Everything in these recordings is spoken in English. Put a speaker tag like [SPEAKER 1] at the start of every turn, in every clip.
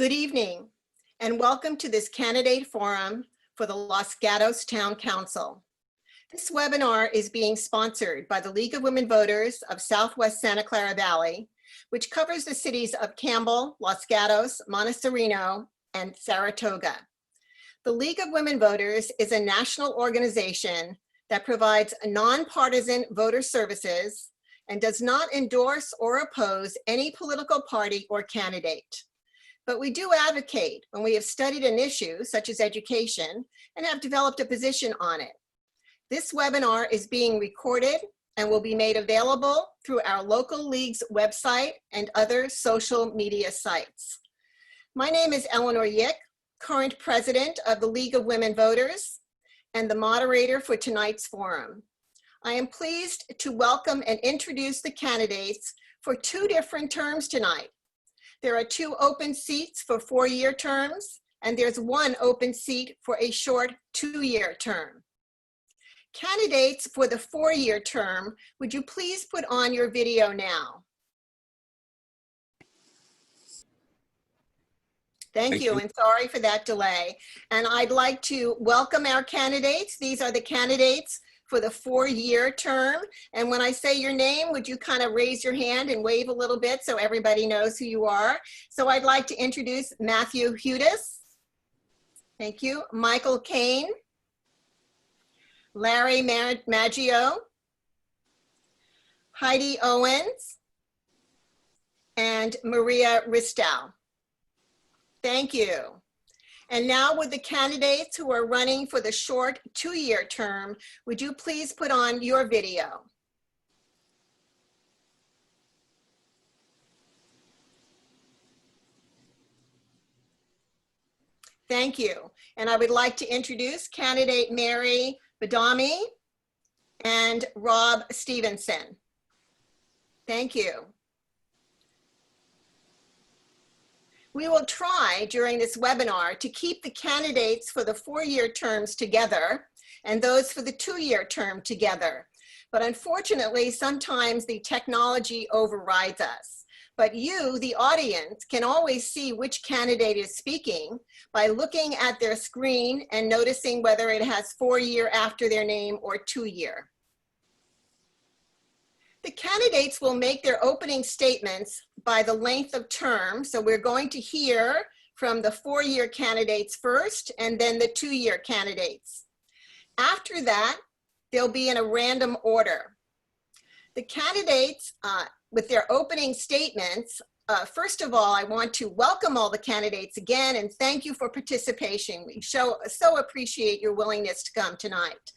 [SPEAKER 1] Good evening, and welcome to this candidate forum for the Los Gatos Town Council. This webinar is being sponsored by the League of Women Voters of Southwest Santa Clara Valley, which covers the cities of Campbell, Los Gatos, Montecito, and Saratoga. The League of Women Voters is a national organization that provides nonpartisan voter services and does not endorse or oppose any political party or candidate. But we do advocate when we have studied an issue such as education and have developed a position on it. This webinar is being recorded and will be made available through our local league's website and other social media sites. My name is Eleanor Yick, current president of the League of Women Voters and the moderator for tonight's forum. I am pleased to welcome and introduce the candidates for two different terms tonight. There are 2 open seats for 4-year terms, and there's 1 open seat for a short 2-year term. Candidates for the 4-year term, would you please put on your video now? Thank you, and sorry for that delay. And I'd like to welcome our candidates. These are the candidates for the 4-year term. And when I say your name, would you kind of raise your hand and wave a little bit so everybody knows who you are? So I'd like to introduce Matthew Hudes. Thank you. Michael Kane. Larry Maggio. Heidi Owens. And Maria Ristow. Thank you. And now with the candidates who are running for the short 2-year term, would you please put on your video? Thank you. And I would like to introduce candidate Mary Badame and Rob Stevenson. Thank you. We will try during this webinar to keep the candidates for the 4-year terms together and those for the 2-year term together. But unfortunately, sometimes the technology overrides us. But you, the audience, can always see which candidate is speaking by looking at their screen and noticing whether it has 4-year after their name or 2-year. The candidates will make their opening statements by the length of term. So we're going to hear from the 4-year candidates first and then the 2-year candidates. After that, they'll be in a random order. The candidates with their opening statements, first of all, I want to welcome all the candidates again and thank you for participation. We so appreciate your willingness to come tonight.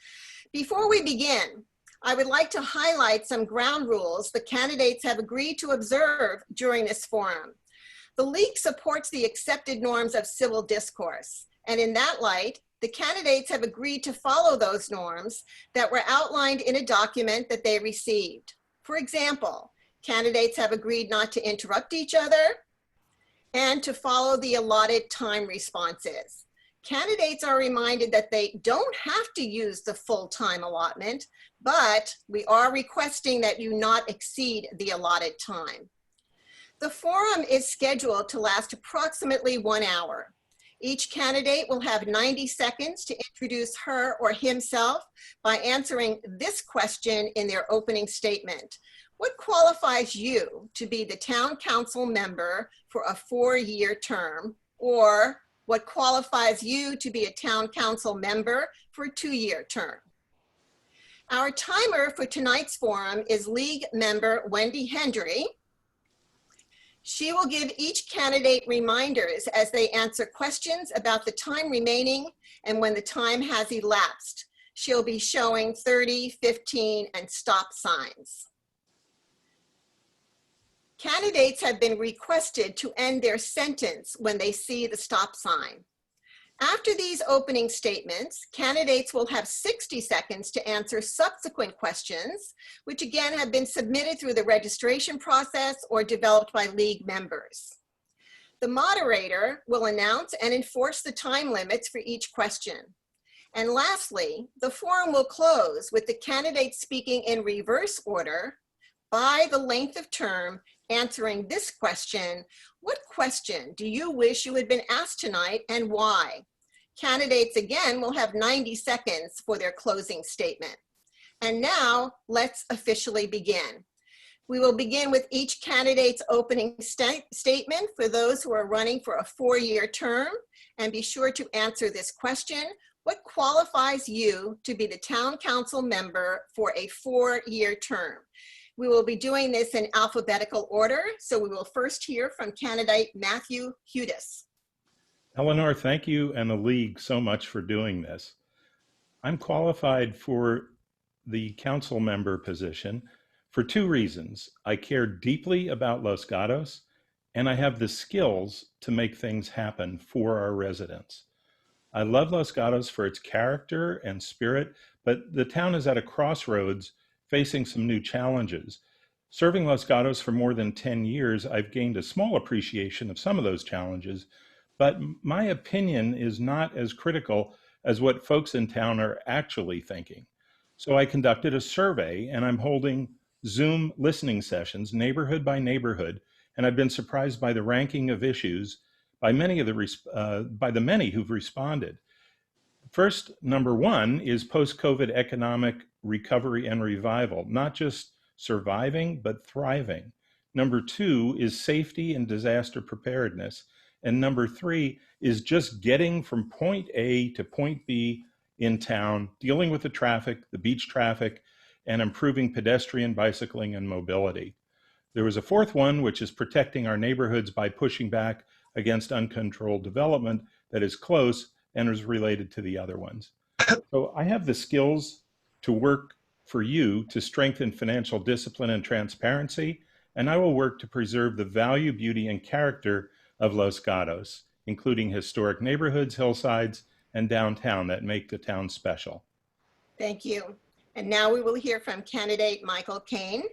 [SPEAKER 1] Before we begin, I would like to highlight some ground rules the candidates have agreed to observe during this forum. The League supports the accepted norms of civil discourse, and in that light, the candidates have agreed to follow those norms that were outlined in a document that they received. For example, candidates have agreed not to interrupt each other and to follow the allotted time responses. Candidates are reminded that they don't have to use the full time allotment, but we are requesting that you not exceed the allotted time. The forum is scheduled to last approximately 1 hour. Each candidate will have 90 seconds to introduce her or himself by answering this question in their opening statement. What qualifies you to be the town council member for a 4-year term, or what qualifies you to be a town council member for a 2-year term? Our timer for tonight's forum is League member Wendy Hendry. She will give each candidate reminders as they answer questions about the time remaining and when the time has elapsed. She'll be showing 30, 15, and stop signs. Candidates have been requested to end their sentence when they see the stop sign. After these opening statements, candidates will have 60 seconds to answer subsequent questions, which again have been submitted through the registration process or developed by League members. The moderator will announce and enforce the time limits for each question. And lastly, the forum will close with the candidates speaking in reverse order by the length of term answering this question. What question do you wish you had been asked tonight and why? Candidates again will have 90 seconds for their closing statement. And now let's officially begin. We will begin with each candidate's opening statement for those who are running for a 4-year term, and be sure to answer this question. What qualifies you to be the town council member for a 4-year term? We will be doing this in alphabetical order, so we will first hear from candidate Matthew Hudes.
[SPEAKER 2] Eleanor, thank you and the League so much for doing this. I'm qualified for the council member position for 2 reasons. I care deeply about Los Gatos, and I have the skills to make things happen for our residents. I love Los Gatos for its character and spirit, but the town is at a crossroads facing some new challenges. Serving Los Gatos for more than 10 years, I've gained a small appreciation of some of those challenges, but my opinion is not as critical as what folks in town are actually thinking. So I conducted a survey, and I'm holding Zoom listening sessions, neighborhood by neighborhood, and I've been surprised by the ranking of issues by the many who've responded. First, number 1 is post-COVID economic recovery and revival, not just surviving, but thriving. Number 2 is safety and disaster preparedness. And number 3 is just getting from point A to point B in town, dealing with the traffic, the beach traffic, and improving pedestrian, bicycling, and mobility. There was a 4th one, which is protecting our neighborhoods by pushing back against uncontrolled development that is close and is related to the other ones. So I have the skills to work for you to strengthen financial discipline and transparency, and I will work to preserve the value, beauty, and character of Los Gatos, including historic neighborhoods, hillsides, and downtown that make the town special.
[SPEAKER 1] Thank you. And now we will hear from candidate Michael Kane.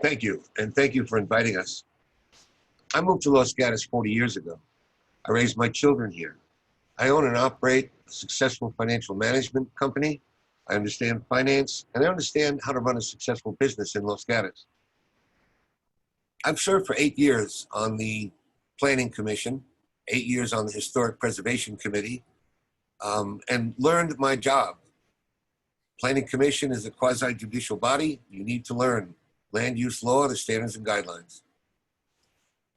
[SPEAKER 3] Thank you, and thank you for inviting us. I moved to Los Gatos 40 years ago. I raised my children here. I own and operate a successful financial management company. I understand finance, and I understand how to run a successful business in Los Gatos. I've served for 8 years on the Planning Commission, 8 years on the Historic Preservation Committee, and learned my job. Planning Commission is a quasi-judicial body. You need to learn land use law, the standards and guidelines.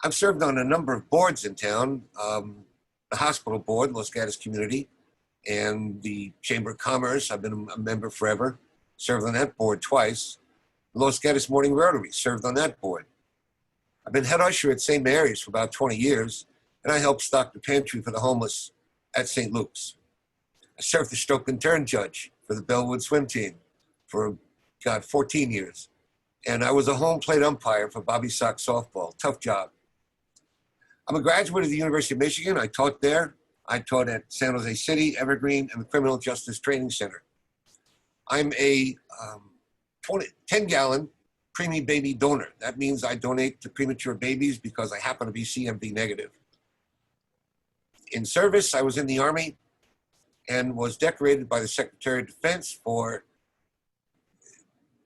[SPEAKER 3] I've served on a number of boards in town, the Hospital Board, Los Gatos Community, and the Chamber of Commerce. I've been a member forever, served on that board twice. Los Gatos Morning Rotary, served on that board. I've been head usher at St. Mary's for about 20 years, and I helped stock the pantry for the homeless at St. Luke's. I served the stroke and turn judge for the Bellwood swim team for, 14 years. And I was a home plate umpire for Bobby Sox softball. Tough job. I'm a graduate of the University of Michigan. I taught there. I taught at San Jose City, Evergreen, and the Criminal Justice Training Center. I'm a 10-gallon preemie baby donor. That means I donate to premature babies because I happen to be CMV negative. In service, I was in the Army and was decorated by the Secretary of Defense for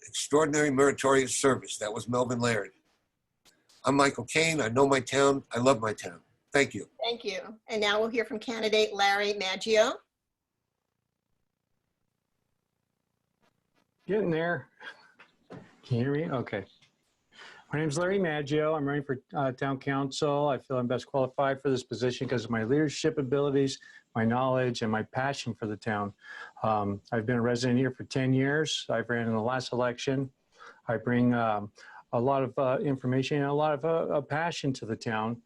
[SPEAKER 3] extraordinary meritorious service. That was Melvin Laird. I'm Michael Kane. I know my town. I love my town. Thank you.
[SPEAKER 1] Thank you. And now we'll hear from candidate Larry Maggio.
[SPEAKER 4] Getting there. Can you hear me? Okay. My name is Larry Maggio. I'm running for town council. I feel I'm best qualified for this position because of my leadership abilities, my knowledge, and my passion for the town. I've been a resident here for 10 years. I ran in the last election. I bring a lot of information and a lot of passion to the town.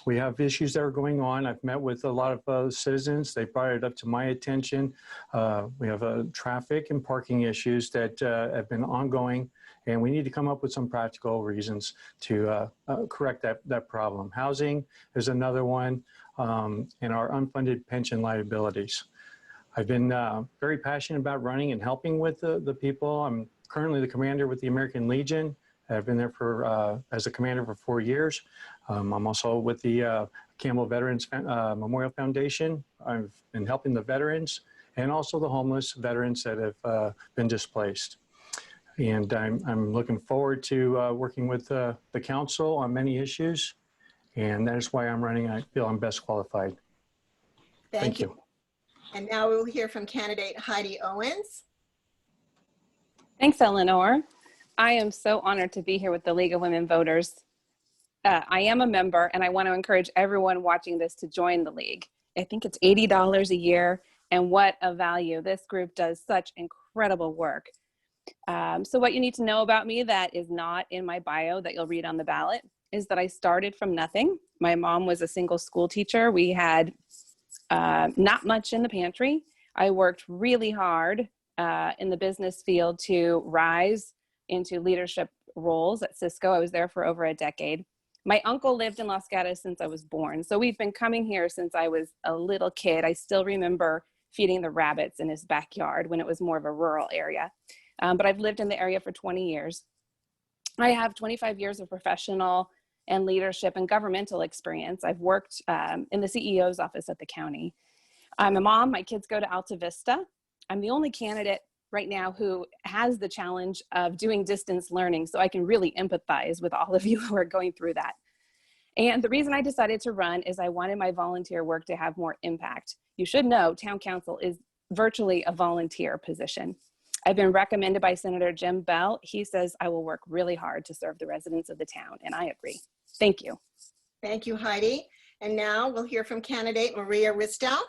[SPEAKER 4] We have issues that are going on. I've met with a lot of citizens. They brought it up to my attention. We have traffic and parking issues that have been ongoing, and we need to come up with some practical reasons to correct that problem. Housing is another one, and our unfunded pension liabilities. I've been very passionate about running and helping with the people. I'm currently the commander with the American Legion. I've been there for as a commander for 4 years. I'm also with the Campbell Veterans Memorial Foundation. I've been helping the veterans and also the homeless veterans that have been displaced. And I'm looking forward to working with the council on many issues. And that is why I'm running. I feel I'm best qualified.
[SPEAKER 1] Thank you. And now we will hear from candidate Heidi Owens.
[SPEAKER 5] Thanks, Eleanor. I am so honored to be here with the League of Women Voters. I am a member, and I want to encourage everyone watching this to join the League. I think it's $80 a year, and what a value. This group does such incredible work. So what you need to know about me that is not in my bio that you'll read on the ballot is that I started from nothing. My mom was a single school teacher. We had not much in the pantry. I worked really hard in the business field to rise into leadership roles at Cisco. I was there for over a decade. My uncle lived in Los Gatos since I was born. So we've been coming here since I was a little kid. I still remember feeding the rabbits in his backyard when it was more of a rural area. But I've lived in the area for 20 years. I have 25 years of professional and leadership and governmental experience. I've worked in the CEO's office at the county. I'm a mom, my kids go to Alta Vista. I'm the only candidate right now who has the challenge of doing distance learning, so I can really empathize with all of you who are going through that. And the reason I decided to run is I wanted my volunteer work to have more impact. You should know town council is virtually a volunteer position. I've been recommended by Senator Jim Bell. He says I will work really hard to serve the residents of the town, and I agree. Thank you.
[SPEAKER 1] Thank you, Heidi. And now we'll hear from candidate Maria Ristow.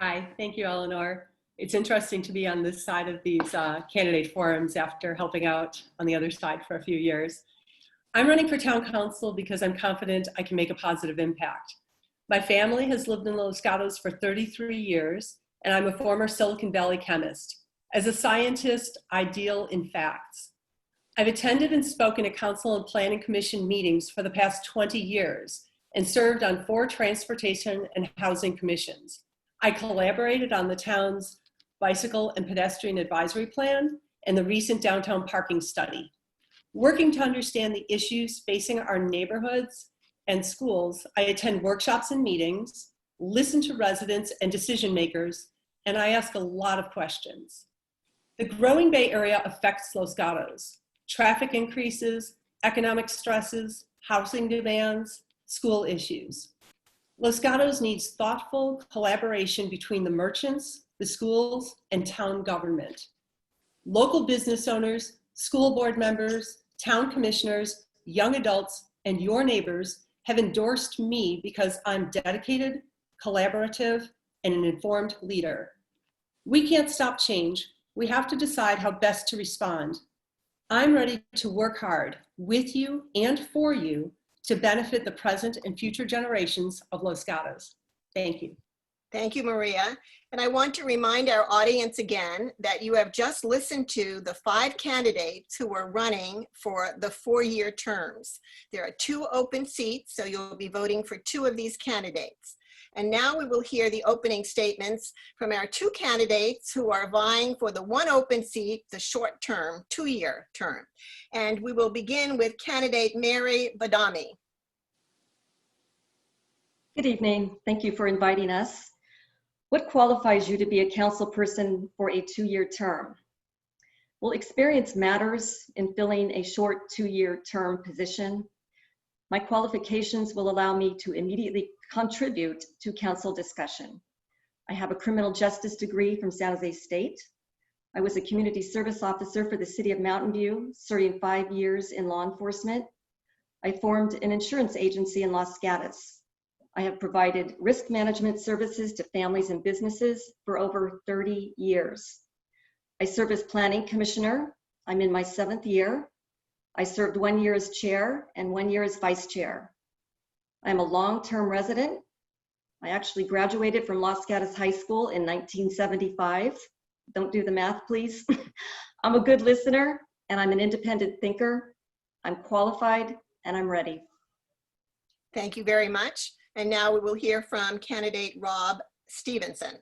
[SPEAKER 6] Hi, thank you, Eleanor. It's interesting to be on this side of these candidate forums after helping out on the other side for a few years. I'm running for town council because I'm confident I can make a positive impact. My family has lived in Los Gatos for 33 years, and I'm a former Silicon Valley chemist. As a scientist, I deal in facts. I've attended and spoken at council and planning commission meetings for the past 20 years and served on 4 transportation and housing commissions. I collaborated on the town's bicycle and pedestrian advisory plan and the recent downtown parking study. Working to understand the issues facing our neighborhoods and schools, I attend workshops and meetings, listen to residents and decision makers, and I ask a lot of questions. The growing Bay Area affects Los Gatos. Traffic increases, economic stresses, housing demands, school issues. Los Gatos needs thoughtful collaboration between the merchants, the schools, and town government. Local business owners, school board members, town commissioners, young adults, and your neighbors have endorsed me because I'm dedicated, collaborative, and an informed leader. We can't stop change. We have to decide how best to respond. I'm ready to work hard with you and for you to benefit the present and future generations of Los Gatos. Thank you.
[SPEAKER 1] Thank you, Maria. And I want to remind our audience again that you have just listened to the 5 candidates who are running for the 4-year terms. There are 2 open seats, so you'll be voting for 2 of these candidates. And now we will hear the opening statements from our 2 candidates who are vying for the 1 open seat, the short term, 2-year term. And we will begin with candidate Mary Badame.
[SPEAKER 7] Good evening. Thank you for inviting us. What qualifies you to be a council person for a 2-year term? Well, experience matters in filling a short 2-year term position. My qualifications will allow me to immediately contribute to council discussion. I have a criminal justice degree from San Jose State. I was a community service officer for the city of Mountain View, serving 5 years in law enforcement. I formed an insurance agency in Los Gatos. I have provided risk management services to families and businesses for over 30 years. I serve as planning commissioner. I'm in my 7th year. I served 1 year as chair and 1 year as vice chair. I'm a long-term resident. I actually graduated from Los Gatos High School in 1975. Don't do the math, please. I'm a good listener and I'm an independent thinker. I'm qualified and I'm ready.
[SPEAKER 1] Thank you very much. And now we will hear from candidate Rob Stevenson.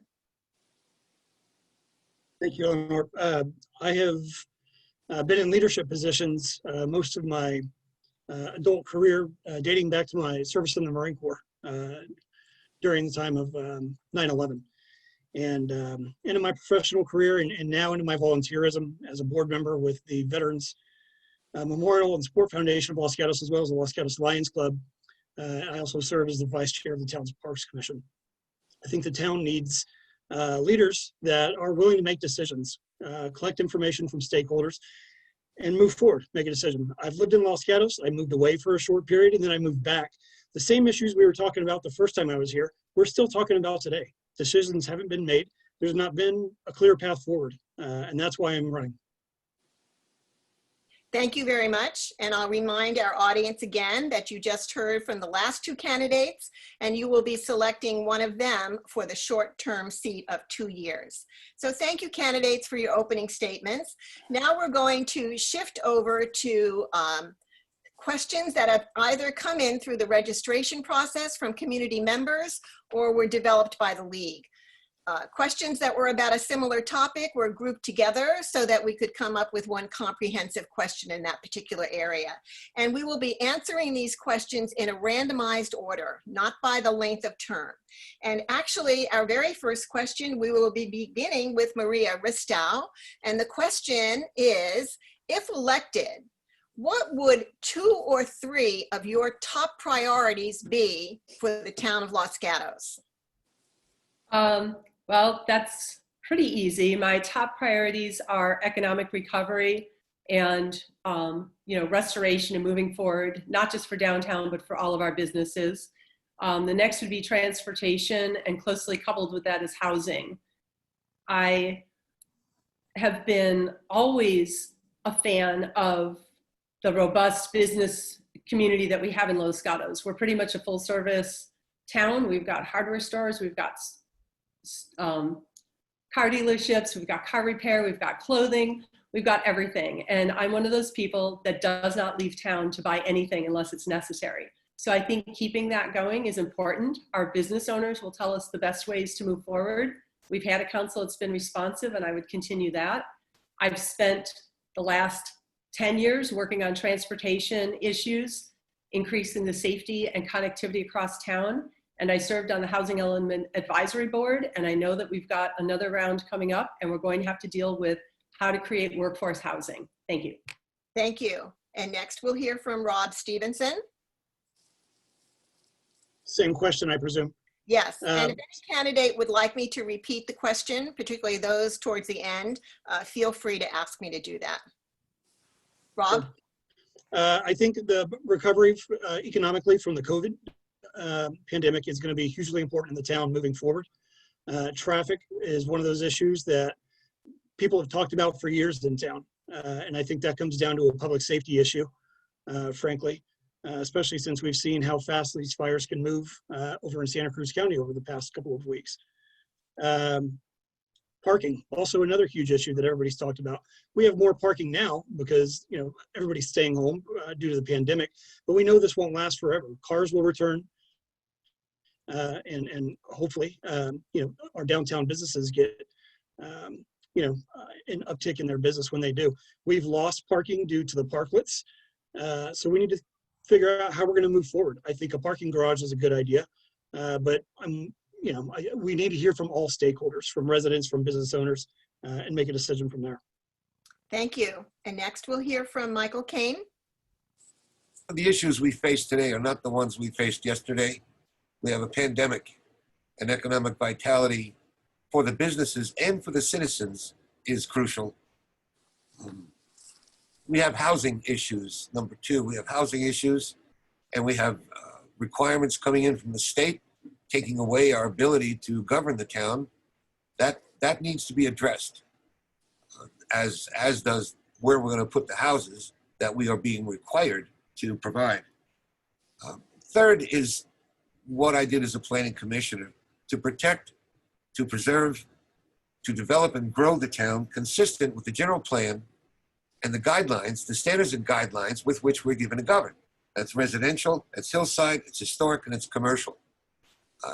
[SPEAKER 8] Thank you, Eleanor. I have been in leadership positions most of my adult career, dating back to my service in the Marine Corps during the time of 9/11. And into my professional career and now into my volunteerism as a board member with the Veterans Memorial and Sport Foundation of Los Gatos, as well as the Los Gatos Lions Club. I also serve as the vice chair of the town's Parks Commission. I think the town needs leaders that are willing to make decisions, collect information from stakeholders, and move forward, make a decision. I've lived in Los Gatos. I moved away for a short period, and then I moved back. The same issues we were talking about the first time I was here, we're still talking about today. Decisions haven't been made. There's not been a clear path forward, and that's why I'm running.
[SPEAKER 1] Thank you very much. And I'll remind our audience again that you just heard from the last two candidates, and you will be selecting one of them for the short-term seat of 2 years. So thank you, candidates, for your opening statements. Now we're going to shift over to questions that have either come in through the registration process from community members or were developed by the League. Questions that were about a similar topic were grouped together so that we could come up with one comprehensive question in that particular area. And we will be answering these questions in a randomized order, not by the length of term. And actually, our very first question, we will be beginning with Maria Ristow. And the question is, if elected, what would 2 or 3 of your top priorities be for the town of Los Gatos?
[SPEAKER 6] Well, that's pretty easy. My top priorities are economic recovery and restoration and moving forward, not just for downtown, but for all of our businesses. The next would be transportation, and closely coupled with that is housing. I have been always a fan of the robust business community that we have in Los Gatos. We're pretty much a full service town. We've got hardware stores, we've got car dealerships, we've got car repair, we've got clothing, we've got everything. And I'm one of those people that does not leave town to buy anything unless it's necessary. So I think keeping that going is important. Our business owners will tell us the best ways to move forward. We've had a council that's been responsive, and I would continue that. I've spent the last 10 years working on transportation issues, increasing the safety and connectivity across town. And I served on the Housing Element Advisory Board, and I know that we've got another round coming up, and we're going to have to deal with how to create workforce housing. Thank you.
[SPEAKER 1] Thank you. And next we'll hear from Rob Stevenson.
[SPEAKER 8] Same question, I presume.
[SPEAKER 1] Yes, and if any candidate would like me to repeat the question, particularly those towards the end, feel free to ask me to do that. Rob?
[SPEAKER 8] I think the recovery economically from the COVID pandemic is going to be hugely important in the town moving forward. Traffic is one of those issues that people have talked about for years in town. And I think that comes down to a public safety issue, frankly, especially since we've seen how fast these fires can move over in Santa Cruz County over the past couple of weeks. Parking, also another huge issue that everybody's talked about. We have more parking now because everybody's staying home due to the pandemic, but we know this won't last forever. Cars will return, and hopefully, our downtown businesses get, an uptick in their business when they do. We've lost parking due to the parklets, so we need to figure out how we're going to move forward. I think a parking garage is a good idea, but we need to hear from all stakeholders, from residents, from business owners, and make a decision from there.
[SPEAKER 1] Thank you. And next we'll hear from Michael Kane.
[SPEAKER 3] The issues we face today are not the ones we faced yesterday. We have a pandemic, and economic vitality for the businesses and for the citizens is crucial. We have housing issues. Number 2, we have housing issues, and we have requirements coming in from the state, taking away our ability to govern the town. That needs to be addressed, as does where we're going to put the houses that we are being required to provide. Third is what I did as a planning commissioner, to protect, to preserve, to develop and grow the town consistent with the general plan and the guidelines, the standards and guidelines with which we're given to govern. That's residential, it's hillside, it's historic, and it's commercial.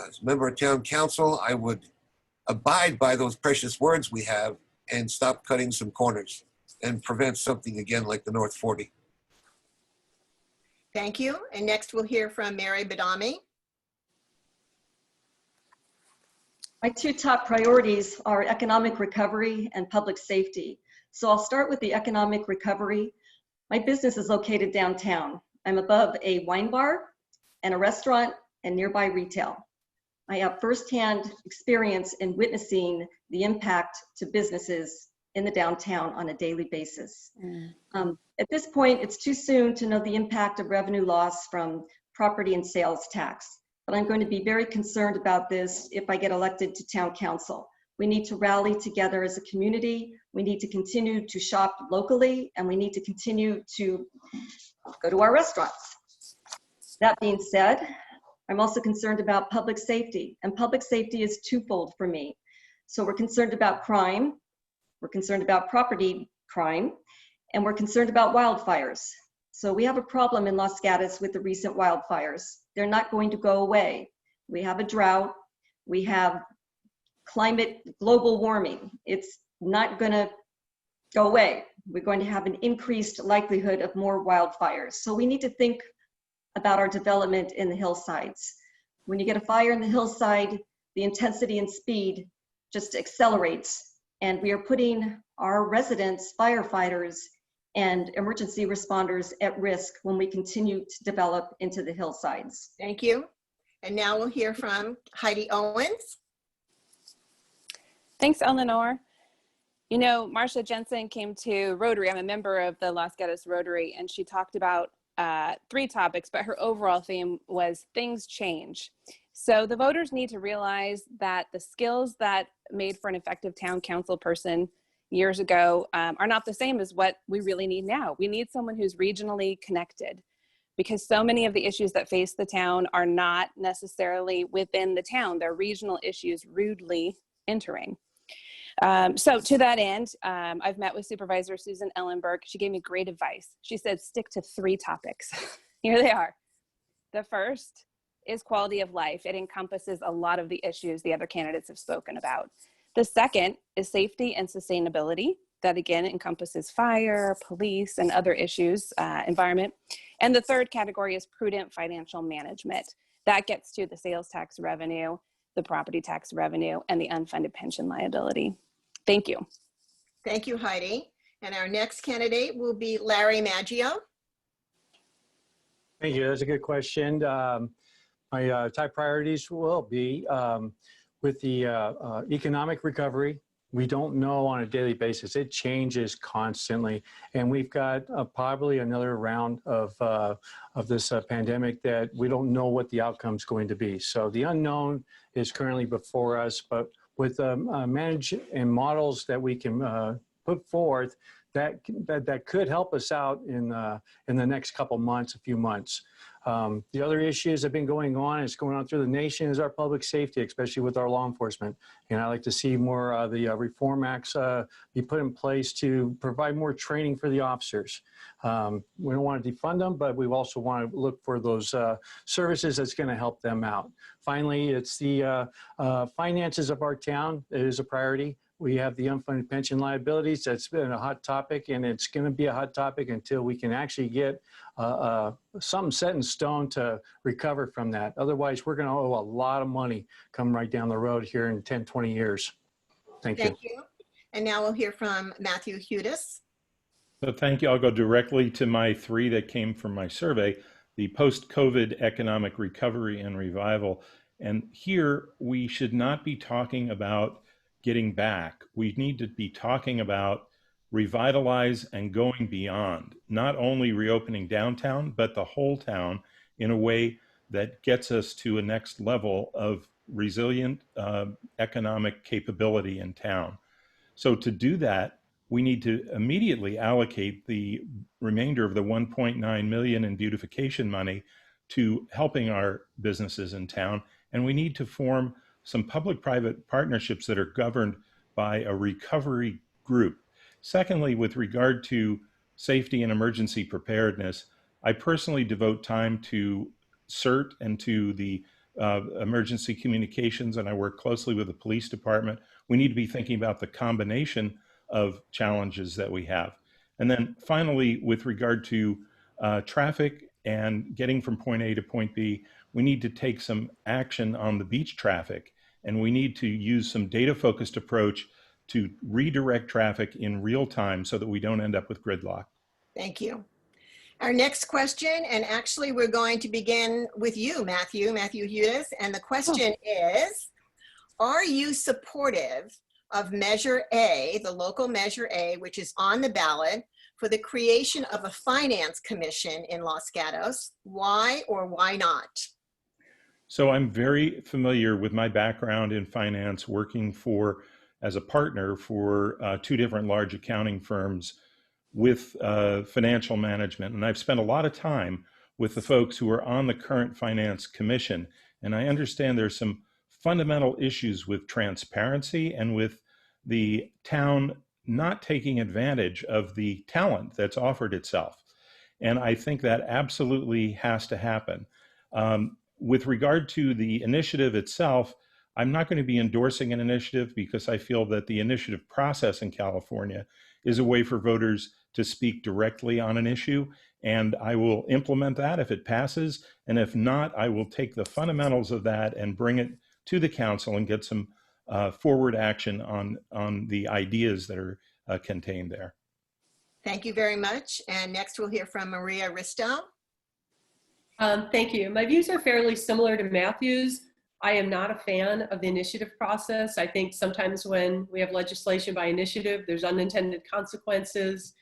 [SPEAKER 3] As a member of town council, I would abide by those precious words we have and stop cutting some corners and prevent something again like the North 40.
[SPEAKER 1] Thank you. And next we'll hear from Mary Badame.
[SPEAKER 7] My two top priorities are economic recovery and public safety. So I'll start with the economic recovery. My business is located downtown. I'm above a wine bar and a restaurant and nearby retail. I have firsthand experience in witnessing the impact to businesses in the downtown on a daily basis. At this point, it's too soon to know the impact of revenue loss from property and sales tax, but I'm going to be very concerned about this if I get elected to town council. We need to rally together as a community. We need to continue to shop locally, and we need to continue to go to our restaurants. That being said, I'm also concerned about public safety, and public safety is twofold for me. So we're concerned about crime, we're concerned about property crime, and we're concerned about wildfires. So we have a problem in Los Gatos with the recent wildfires. They're not going to go away. We have a drought, we have global warming. It's not gonna go away. We're going to have an increased likelihood of more wildfires. So we need to think about our development in the hillsides. When you get a fire in the hillside, the intensity and speed just accelerates, and we are putting our residents, firefighters, and emergency responders at risk when we continue to develop into the hillsides.
[SPEAKER 1] Thank you. And now we'll hear from Heidi Owens.
[SPEAKER 5] Thanks, Eleanor. You know, Marcia Jensen came to Rotary. I'm a member of the Los Gatos Rotary, and she talked about 3 topics, but her overall theme was things change. So the voters need to realize that the skills that made for an effective town council person years ago are not the same as what we really need now. We need someone who's regionally connected, because so many of the issues that face the town are not necessarily within the town. They're regional issues rudely entering. So to that end, I've met with Supervisor Susan Ellenberg. She gave me great advice. She said, stick to 3 topics. Here they are. The first is quality of life. It encompasses a lot of the issues the other candidates have spoken about. The second is safety and sustainability. That again encompasses fire, police, and other issues, environment. And the third category is prudent financial management. That gets to the sales tax revenue, the property tax revenue, and the unfunded pension liability. Thank you.
[SPEAKER 1] Thank you, Heidi. And our next candidate will be Larry Maggio.
[SPEAKER 4] Thank you. That's a good question. My top priorities will be with the economic recovery. We don't know on a daily basis. It changes constantly. And we've got probably another round of this pandemic that we don't know what the outcome's going to be. So the unknown is currently before us, but with manage and models that we can put forth that could help us out in the next couple months, a few months. The other issues that have been going on through the nation is our public safety, especially with our law enforcement. And I'd like to see more of the reform acts be put in place to provide more training for the officers. We don't want to defund them, but we also want to look for those services that's going to help them out. Finally, it's the finances of our town. It is a priority. We have the unfunded pension liabilities. That's been a hot topic, and it's going to be a hot topic until we can actually get something set in stone to recover from that. Otherwise, we're going to owe a lot of money come right down the road here in 10, 20 years. Thank you.
[SPEAKER 1] Thank you. And now we'll hear from Matthew Hudes.
[SPEAKER 2] So thank you. I'll go directly to my 3 that came from my survey, the post-COVID economic recovery and revival. And here we should not be talking about getting back. We need to be talking about revitalize and going beyond, not only reopening downtown, but the whole town in a way that gets us to a next level of resilient economic capability in town. So to do that, we need to immediately allocate the remainder of the 1.9 million in beautification money to helping our businesses in town. And we need to form some public-private partnerships that are governed by a recovery group. Secondly, with regard to safety and emergency preparedness, I personally devote time to CERT and to the emergency communications, and I work closely with the police department. We need to be thinking about the combination of challenges that we have. And then finally, with regard to traffic and getting from point A to point B, we need to take some action on the beach traffic. and we need to use some data-focused approach to redirect traffic in real time so that we don't end up with gridlock.
[SPEAKER 1] Thank you. Our next question, and actually we're going to begin with you, Matthew Hudes, and the question is, are you supportive of Measure A, the local Measure A, which is on the ballot, for the creation of a finance commission in Los Gatos? Why or why not?
[SPEAKER 2] So I'm very familiar with my background in finance, working as a partner for two different large accounting firms with financial management. And I've spent a lot of time with the folks who are on the current Finance Commission. And I understand there's some fundamental issues with transparency and with the town not taking advantage of the talent that's offered itself. And I think that absolutely has to happen. With regard to the initiative itself, I'm not going to be endorsing an initiative because I feel that the initiative process in California is a way for voters to speak directly on an issue, and I will implement that if it passes, and if not, I will take the fundamentals of that and bring it to the council and get some forward action on the ideas that are contained there.
[SPEAKER 1] Thank you very much. And next we'll hear from Maria Ristow.
[SPEAKER 6] Thank you. My views are fairly similar to Matthew's. I am not a fan of the initiative process. I think sometimes when we have legislation by initiative, there's unintended consequences.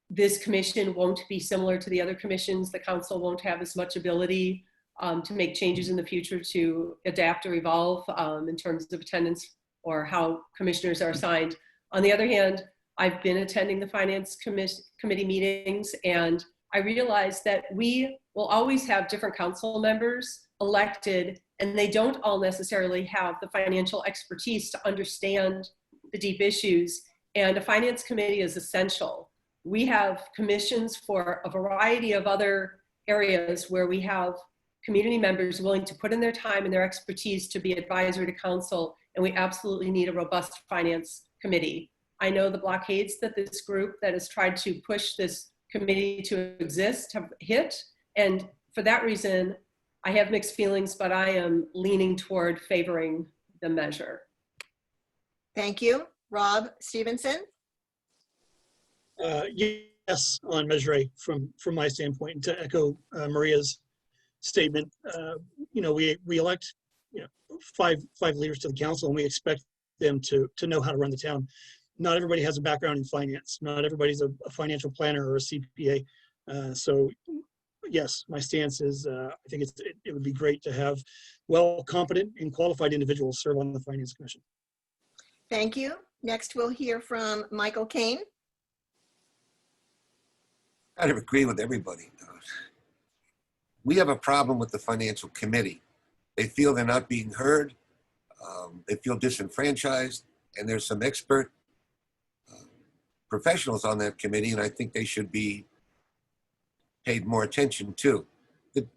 [SPEAKER 6] This commission won't be similar to the other commissions. The council won't have as much ability to make changes in the future to adapt or evolve in terms of attendance or how commissioners are assigned. On the other hand, I've been attending the Finance Committee meetings, and I realize that we will always have different council members elected, and they don't all necessarily have the financial expertise to understand the deep issues. And a finance committee is essential. We have commissions for a variety of other areas where we have community members willing to put in their time and their expertise to be advisory to council, and we absolutely need a robust finance committee. I know the blockades that this group that has tried to push this committee to exist have hit, and for that reason, I have mixed feelings, but I am leaning toward favoring the measure.
[SPEAKER 1] Thank you. Rob Stevenson?
[SPEAKER 8] Yes, on Measure A from my standpoint, and to echo Maria's statement, we elect five leaders to the council, and we expect them to know how to run the town. Not everybody has a background in finance. Not everybody's a financial planner or a CPA. So yes, my stance is I think it would be great to have competent and qualified individuals serve on the Finance Commission.
[SPEAKER 1] Thank you. Next, we'll hear from Michael Kane.
[SPEAKER 3] I kind of agree with everybody. We have a problem with the Financial Committee. They feel they're not being heard. They feel disenfranchised, and there's some expert professionals on that committee, and I think they should be paid more attention to. The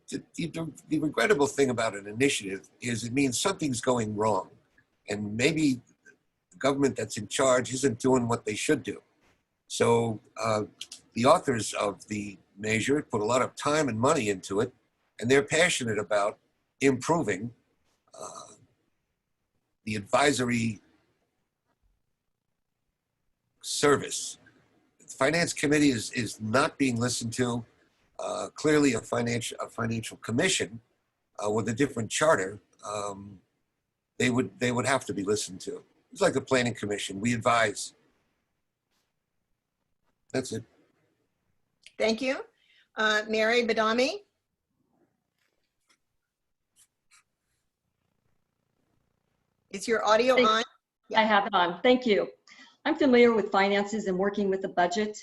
[SPEAKER 3] regrettable thing about an initiative is it means something's going wrong, and maybe the government that's in charge isn't doing what they should do. So the authors of the measure put a lot of time and money into it, and they're passionate about improving the advisory service. The Finance Committee is not being listened to. Clearly a financial commission with a different charter, they would have to be listened to. It's like the Planning Commission. We advise. That's it.
[SPEAKER 1] Thank you. Mary Badame? Is your audio on?
[SPEAKER 7] I have it on. Thank you. I'm familiar with finances and working with the budget,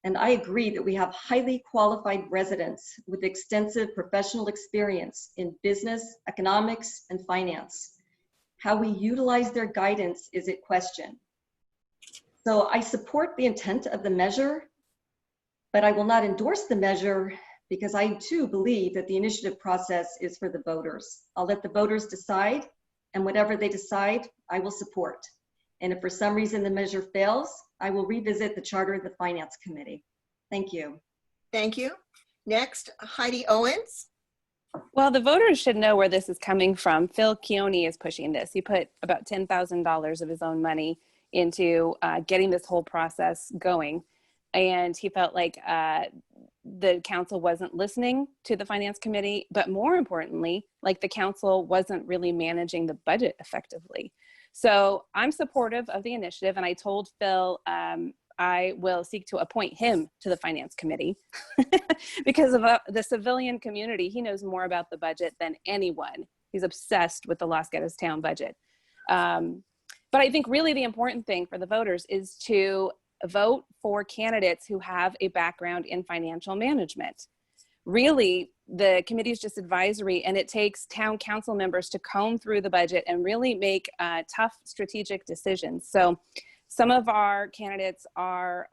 [SPEAKER 7] and I agree that we have highly qualified residents with extensive professional experience in business, economics, and finance. How we utilize their guidance is at question. So I support the intent of the measure, but I will not endorse the measure because I too believe that the initiative process is for the voters. I'll let the voters decide, and whatever they decide, I will support. And if for some reason the measure fails, I will revisit the charter of the Finance Committee. Thank you.
[SPEAKER 1] Thank you. Next, Heidi Owens.
[SPEAKER 5] Well, the voters should know where this is coming from. Phil Keone is pushing this. He put about $10,000 of his own money into getting this whole process going. And he felt like the council wasn't listening to the finance committee, but more importantly, like the council wasn't really managing the budget effectively. So I'm supportive of the initiative, and I told Phil I will seek to appoint him to the finance committee because of the civilian community. He knows more about the budget than anyone. He's obsessed with the Los Gatos town budget. But I think really the important thing for the voters is to vote for candidates who have a background in financial management. Really, the committee is just advisory, and it takes town council members to comb through the budget and really make tough strategic decisions. So some of our candidates are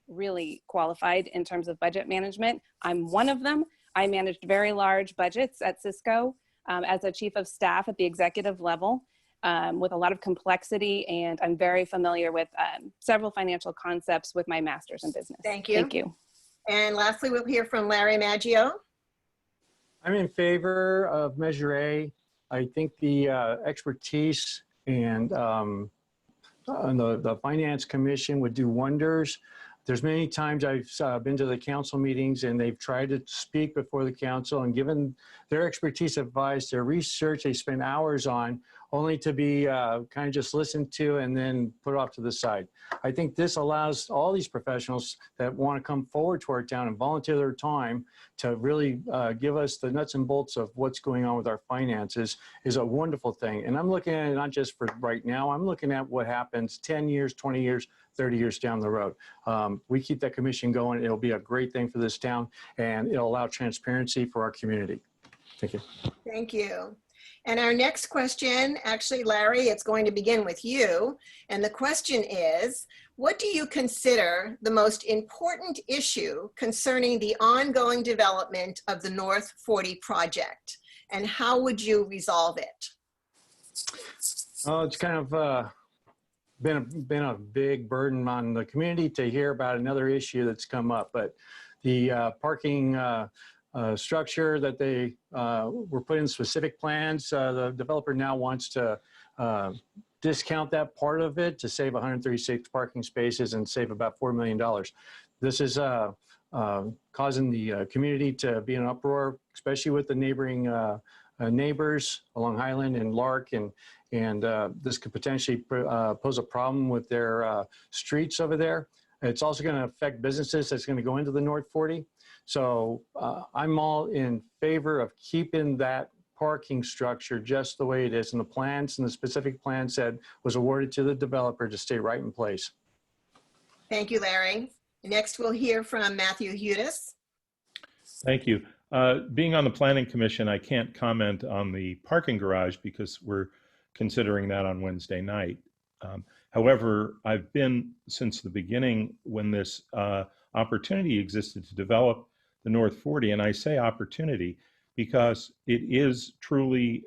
[SPEAKER 5] really qualified in terms of budget management. I'm one of them. I managed very large budgets at Cisco as a chief of staff at the executive level with a lot of complexity, and I'm very familiar with several financial concepts with my master's in business.
[SPEAKER 1] Thank you.
[SPEAKER 5] Thank you.
[SPEAKER 1] And lastly, we'll hear from Larry Maggio.
[SPEAKER 4] I'm in favor of Measure A. I think the expertise and the Finance Commission would do wonders. There's many times I've been to the council meetings and they've tried to speak before the council, and given their expertise, advice, their research they spend hours on, only to be kind of just listened to and then put off to the side. I think this allows all these professionals that want to come forward to our town and volunteer their time to really give us the nuts and bolts of what's going on with our finances is a wonderful thing. And I'm looking at it not just for right now, I'm looking at what happens 10 years, 20 years, 30 years down the road. We keep that commission going. It'll be a great thing for this town, and it'll allow transparency for our community. Thank you.
[SPEAKER 1] Thank you. And our next question, actually, Larry, it's going to begin with you. And the question is, what do you consider the most important issue concerning the ongoing development of the North 40 project? And how would you resolve it?
[SPEAKER 4] Oh, it's kind of been a big burden on the community to hear about another issue that's come up, but the parking structure that they were put in specific plans, the developer now wants to discount that part of it to save 136 parking spaces and save about $4 million. This is causing the community to be in uproar, especially with the neighboring neighbors along Highland and Lark, and this could potentially pose a problem with their streets over there. It's also going to affect businesses that's going to go into the North 40. So I'm all in favor of keeping that parking structure just the way it is, and the plans and the specific plan said was awarded to the developer to stay right in place.
[SPEAKER 1] Thank you, Larry. Next, we'll hear from Matthew Hudes.
[SPEAKER 2] Thank you. Being on the Planning Commission, I can't comment on the parking garage because we're considering that on Wednesday night. However, I've been since the beginning when this opportunity existed to develop the North 40, and I say opportunity because it is truly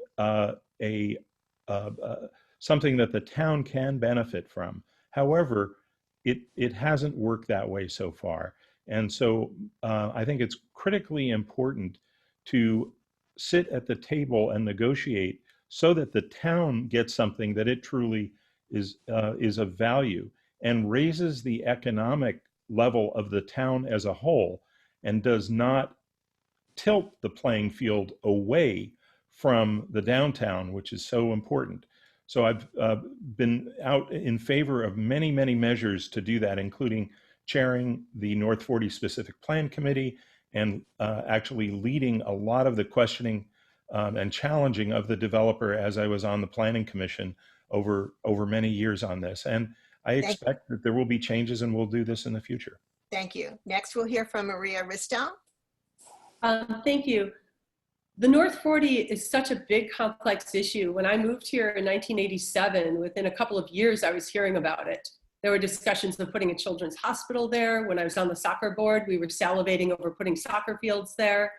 [SPEAKER 2] something that the town can benefit from. However, it hasn't worked that way so far. And so I think it's critically important to sit at the table and negotiate so that the town gets something that it truly is of value and raises the economic level of the town as a whole and does not tilt the playing field away from the downtown, which is so important. So I've been out in favor of many, many measures to do that, including chairing the North 40 Specific Plan Committee and actually leading a lot of the questioning and challenging of the developer as I was on the Planning Commission over many years on this. And I expect that there will be changes and we'll do this in the future.
[SPEAKER 1] Thank you. Next, we'll hear from Maria Ristow.
[SPEAKER 6] Thank you. The North 40 is such a big, complex issue. When I moved here in 1987, within a couple of years, I was hearing about it. There were discussions of putting a children's hospital there. When I was on the soccer board, we were salivating over putting soccer fields there.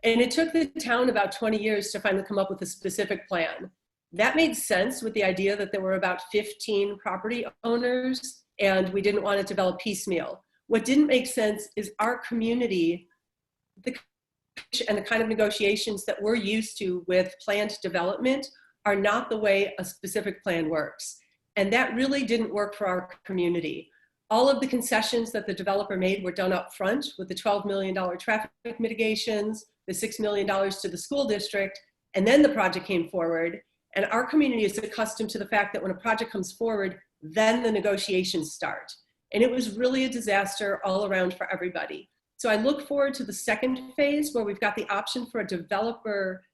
[SPEAKER 6] And it took the town about 20 years to finally come up with a specific plan. That made sense with the idea that there were about 15 property owners and we didn't want to develop piecemeal. What didn't make sense is our community, the and the kind of negotiations that we're used to with planned development are not the way a specific plan works. And that really didn't work for our community. All of the concessions that the developer made were done up front with the $12 million traffic mitigations, the $6 million to the school district, and then the project came forward. And our community is accustomed to the fact that when a project comes forward, then the negotiations start. And it was really a disaster all around for everybody. So I look forward to the second phase where we've got the option for a developer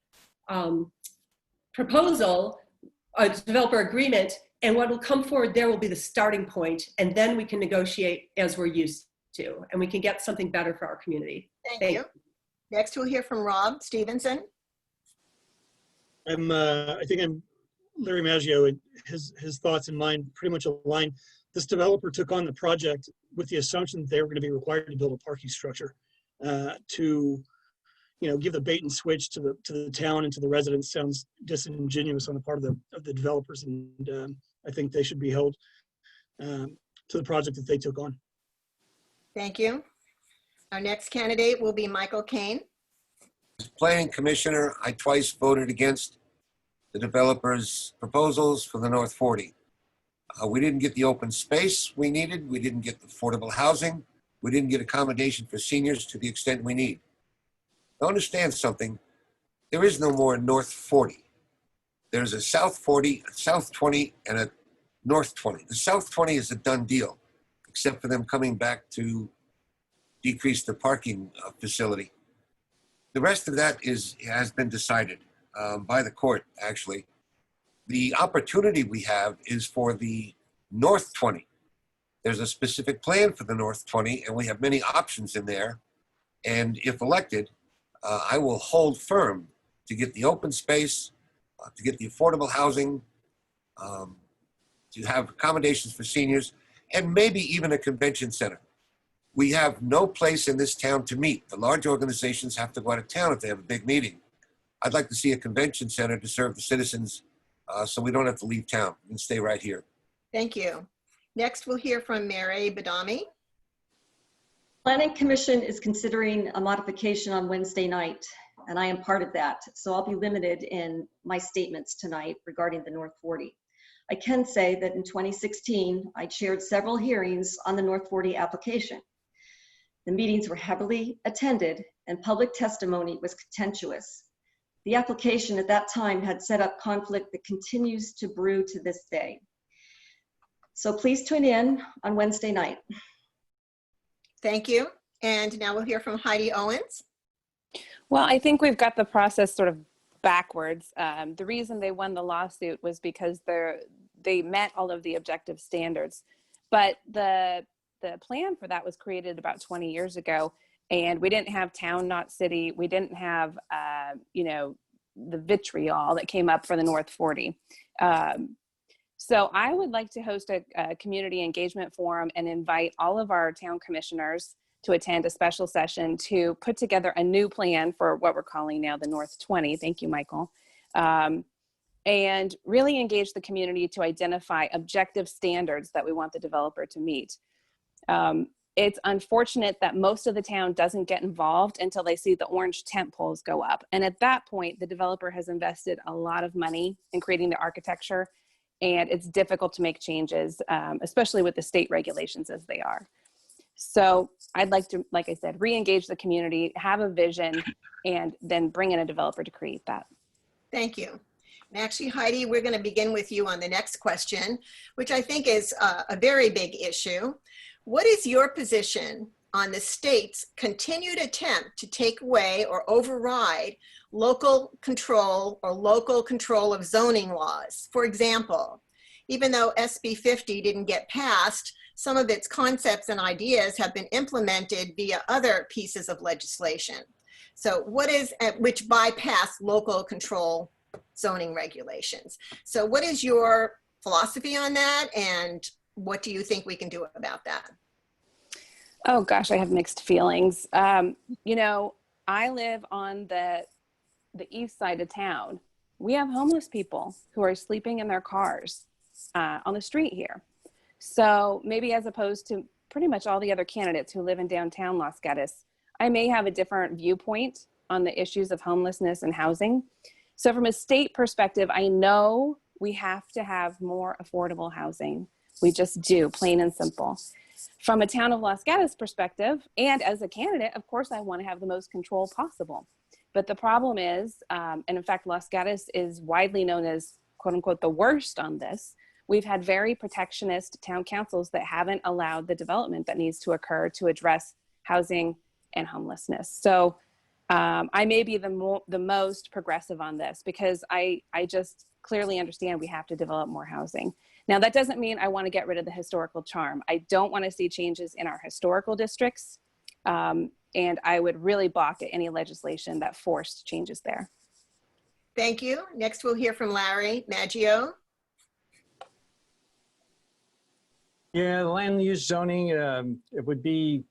[SPEAKER 6] proposal, a developer agreement, and what will come forward there will be the starting point, and then we can negotiate as we're used to, and we can get something better for our community.
[SPEAKER 1] Thank you. Next, we'll hear from Rob Stevenson.
[SPEAKER 8] I think I'm Larry Maggio, and his thoughts and mine pretty much align. This developer took on the project with the assumption that they were going to be required to build a parking structure to, give the bait and switch to the town and to the residents. Sounds disingenuous on the part of the developers, and I think they should be held to the project that they took on.
[SPEAKER 1] Thank you. Our next candidate will be Michael Kane.
[SPEAKER 3] As planning commissioner, I twice voted against the developer's proposals for the North 40. We didn't get the open space we needed. We didn't get the affordable housing. We didn't get accommodation for seniors to the extent we need. Now understand something. There is no more North 40. There's a South 40, a South 20, and a North 20. The South 20 is a done deal, except for them coming back to decrease the parking facility. The rest of that has been decided by the court, actually. The opportunity we have is for the North 20. There's a specific plan for the North 20, and we have many options in there. And if elected, I will hold firm to get the open space, to get the affordable housing, to have accommodations for seniors, and maybe even a convention center. We have no place in this town to meet. The large organizations have to go out of town if they have a big meeting. I'd like to see a convention center to serve the citizens so we don't have to leave town. We can stay right here.
[SPEAKER 1] Thank you. Next, we'll hear from Mary Badame.
[SPEAKER 7] Planning Commission is considering a modification on Wednesday night, and I am part of that. So I'll be limited in my statements tonight regarding the North 40. I can say that in 2016, I chaired several hearings on the North 40 application. The meetings were heavily attended and public testimony was contentious. The application at that time had set up conflict that continues to brew to this day. So please tune in on Wednesday night.
[SPEAKER 1] Thank you. And now we'll hear from Heidi Owens.
[SPEAKER 5] Well, I think we've got the process sort of backwards. The reason they won the lawsuit was because they met all of the objective standards. But the plan for that was created about 20 years ago, and we didn't have town, not city. We didn't have, the vitriol that came up for the North 40. So I would like to host a community engagement forum and invite all of our town commissioners to attend a special session to put together a new plan for what we're calling now the North 20. Thank you, Michael. And really engage the community to identify objective standards that we want the developer to meet. It's unfortunate that most of the town doesn't get involved until they see the orange tent poles go up. And at that point, the developer has invested a lot of money in creating the architecture, and it's difficult to make changes, especially with the state regulations as they are. So I'd like to, like I said, re-engage the community, have a vision, and then bring in a developer to create that.
[SPEAKER 1] Thank you. And actually, Heidi, we're going to begin with you on the next question, which I think is a very big issue. What is your position on the state's continued attempt to take away or override local control or local control of zoning laws? For example, even though SB 50 didn't get passed, some of its concepts and ideas have been implemented via other pieces of legislation. So which bypass local control zoning regulations. So what is your philosophy on that, and what do you think we can do about that?
[SPEAKER 5] Oh gosh, I have mixed feelings. I live on the east side of town. We have homeless people who are sleeping in their cars on the street here. So maybe as opposed to pretty much all the other candidates who live in downtown Los Gatos, I may have a different viewpoint on the issues of homelessness and housing. So from a state perspective, I know we have to have more affordable housing. We just do, plain and simple. From a town of Los Gatos perspective, and as a candidate, of course, I want to have the most control possible. But the problem is, and in fact, Los Gatos is widely known as, quote unquote, the worst on this. We've had very protectionist town councils that haven't allowed the development that needs to occur to address housing and homelessness. So I may be the most progressive on this because I just clearly understand we have to develop more housing. Now, that doesn't mean I want to get rid of the historical charm. I don't want to see changes in our historical districts. And I would really balk at any legislation that forced changes there.
[SPEAKER 1] Thank you. Next, we'll hear from Larry Maggio.
[SPEAKER 4] Yeah, the land use zoning, it would be,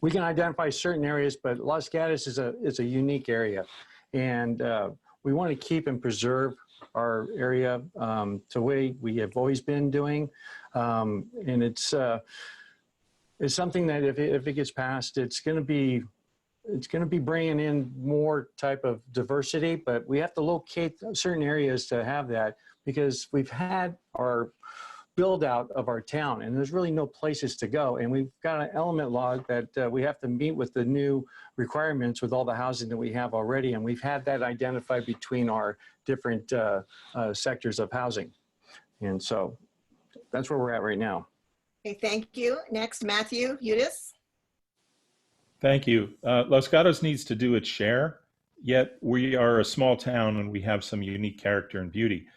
[SPEAKER 4] we can identify certain areas, but Los Gatos is a unique area. And we want to keep and preserve our area the way we have always been doing. And it's something that if it gets passed, it's going to be bringing in more type of diversity, but we have to locate certain areas to have that because we've had our build out of our town and there's really no places to go. And we've got an element log that we have to meet with the new requirements with all the housing that we have already. And we've had that identified between our different sectors of housing. And so that's where we're at right now.
[SPEAKER 1] Okay, thank you. Next, Matthew Hudes.
[SPEAKER 2] Thank you. Los Gatos needs to do its share, yet we are a small town and we have some unique character and beauty.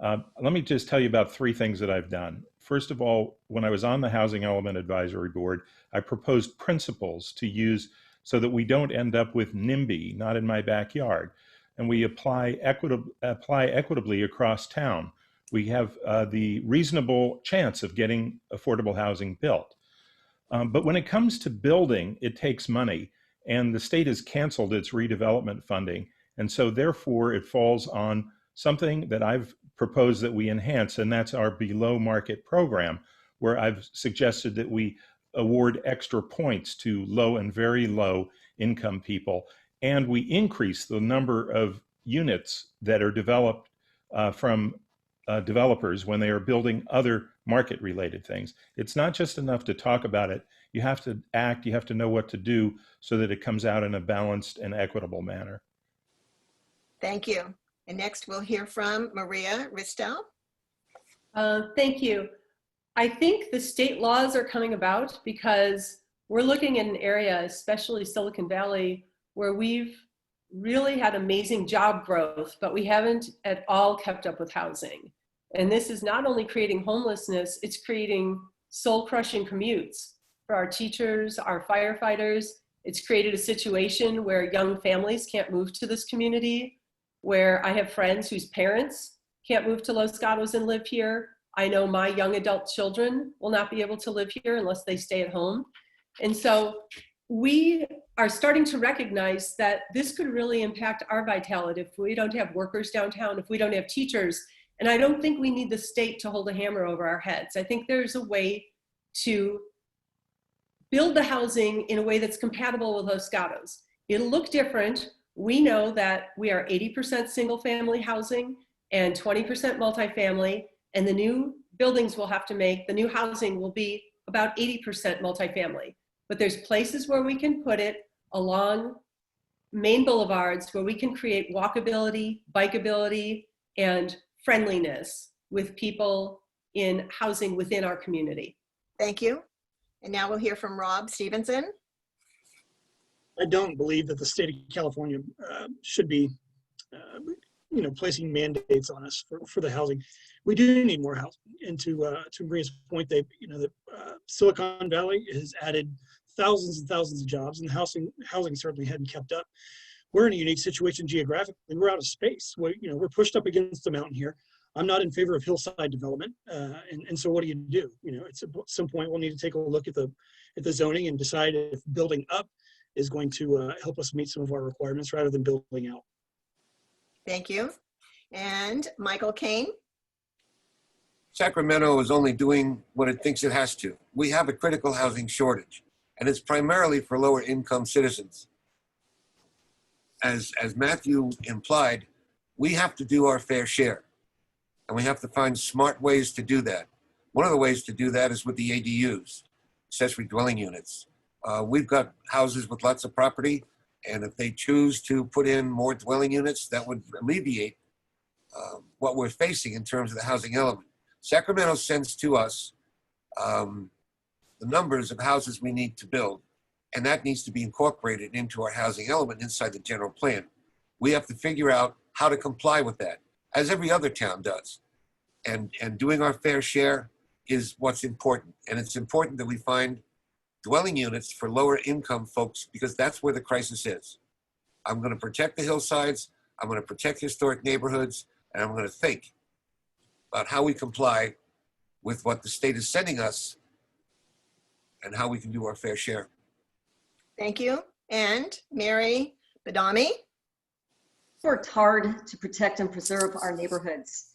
[SPEAKER 2] Let me just tell you about 3 things that I've done. First of all, when I was on the Housing Element Advisory Board, I proposed principles to use so that we don't end up with NIMBY, not in my backyard, and we apply equitably across town. We have the reasonable chance of getting affordable housing built. But when it comes to building, it takes money, and the state has canceled its redevelopment funding, and so therefore it falls on something that I've proposed that we enhance, and that's our below market program, where I've suggested that we award extra points to low and very low income people, and we increase the number of units that are developed from developers when they are building other market related things. It's not just enough to talk about it. You have to act, you have to know what to do so that it comes out in a balanced and equitable manner.
[SPEAKER 1] Thank you. And next we'll hear from Maria Ristow.
[SPEAKER 6] Thank you. I think the state laws are coming about because we're looking at an area, especially Silicon Valley, where we've really had amazing job growth, but we haven't at all kept up with housing. And this is not only creating homelessness, it's creating soul-crushing commutes for our teachers, our firefighters. It's created a situation where young families can't move to this community, where I have friends whose parents can't move to Los Gatos and live here. I know my young adult children will not be able to live here unless they stay at home. And so we are starting to recognize that this could really impact our vitality if we don't have workers downtown, if we don't have teachers. And I don't think we need the state to hold a hammer over our heads. I think there's a way to build the housing in a way that's compatible with Los Gatos. It'll look different. We know that we are 80% single family housing and 20% multifamily, and the new buildings we'll have to make, the new housing will be about 80% multifamily. But there's places where we can put it along main boulevards where we can create walkability, bikeability, and friendliness with people in housing within our community.
[SPEAKER 1] Thank you. And now we'll hear from Rob Stevenson.
[SPEAKER 8] I don't believe that the state of California should be, placing mandates on us for the housing. We do need more housing. And to Maria's point, Silicon Valley has added thousands and thousands of jobs, and housing certainly hadn't kept up. We're in a unique situation geographically. We're out of space. We're pushed up against the mountain here. I'm not in favor of hillside development, and so what do? At some point we'll need to take a look at the zoning and decide if building up is going to help us meet some of our requirements rather than building out.
[SPEAKER 1] Thank you. And Michael Kane.
[SPEAKER 3] Sacramento is only doing what it thinks it has to. We have a critical housing shortage, and it's primarily for lower income citizens. as Matthew implied, we have to do our fair share. And we have to find smart ways to do that. One of the ways to do that is with the ADUs, accessory dwelling units. We've got houses with lots of property, and if they choose to put in more dwelling units, that would alleviate what we're facing in terms of the housing element. Sacramento sends to us the numbers of houses we need to build, and that needs to be incorporated into our housing element inside the general plan. We have to figure out how to comply with that, as every other town does. And doing our fair share is what's important. And it's important that we find dwelling units for lower income folks, because that's where the crisis is. I'm going to protect the hillsides, I'm going to protect historic neighborhoods, and I'm going to think about how we comply with what the state is sending us and how we can do our fair share.
[SPEAKER 1] Thank you. And Mary Badame?
[SPEAKER 7] Worked hard to protect and preserve our neighborhoods.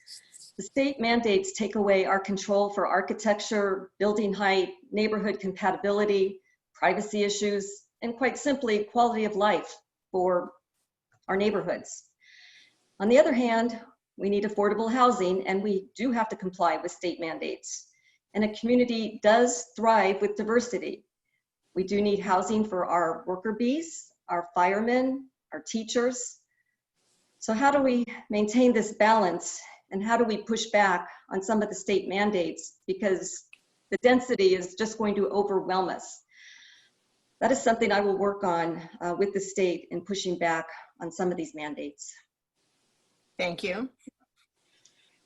[SPEAKER 7] The state mandates take away our control for architecture, building height, neighborhood compatibility, privacy issues, and quite simply, quality of life for our neighborhoods. On the other hand, we need affordable housing, and we do have to comply with state mandates. And a community does thrive with diversity. We do need housing for our worker bees, our firemen, our teachers. So how do we maintain this balance, and how do we push back on some of the state mandates, because the density is just going to overwhelm us? That is something I will work on with the state in pushing back on some of these mandates.
[SPEAKER 1] Thank you.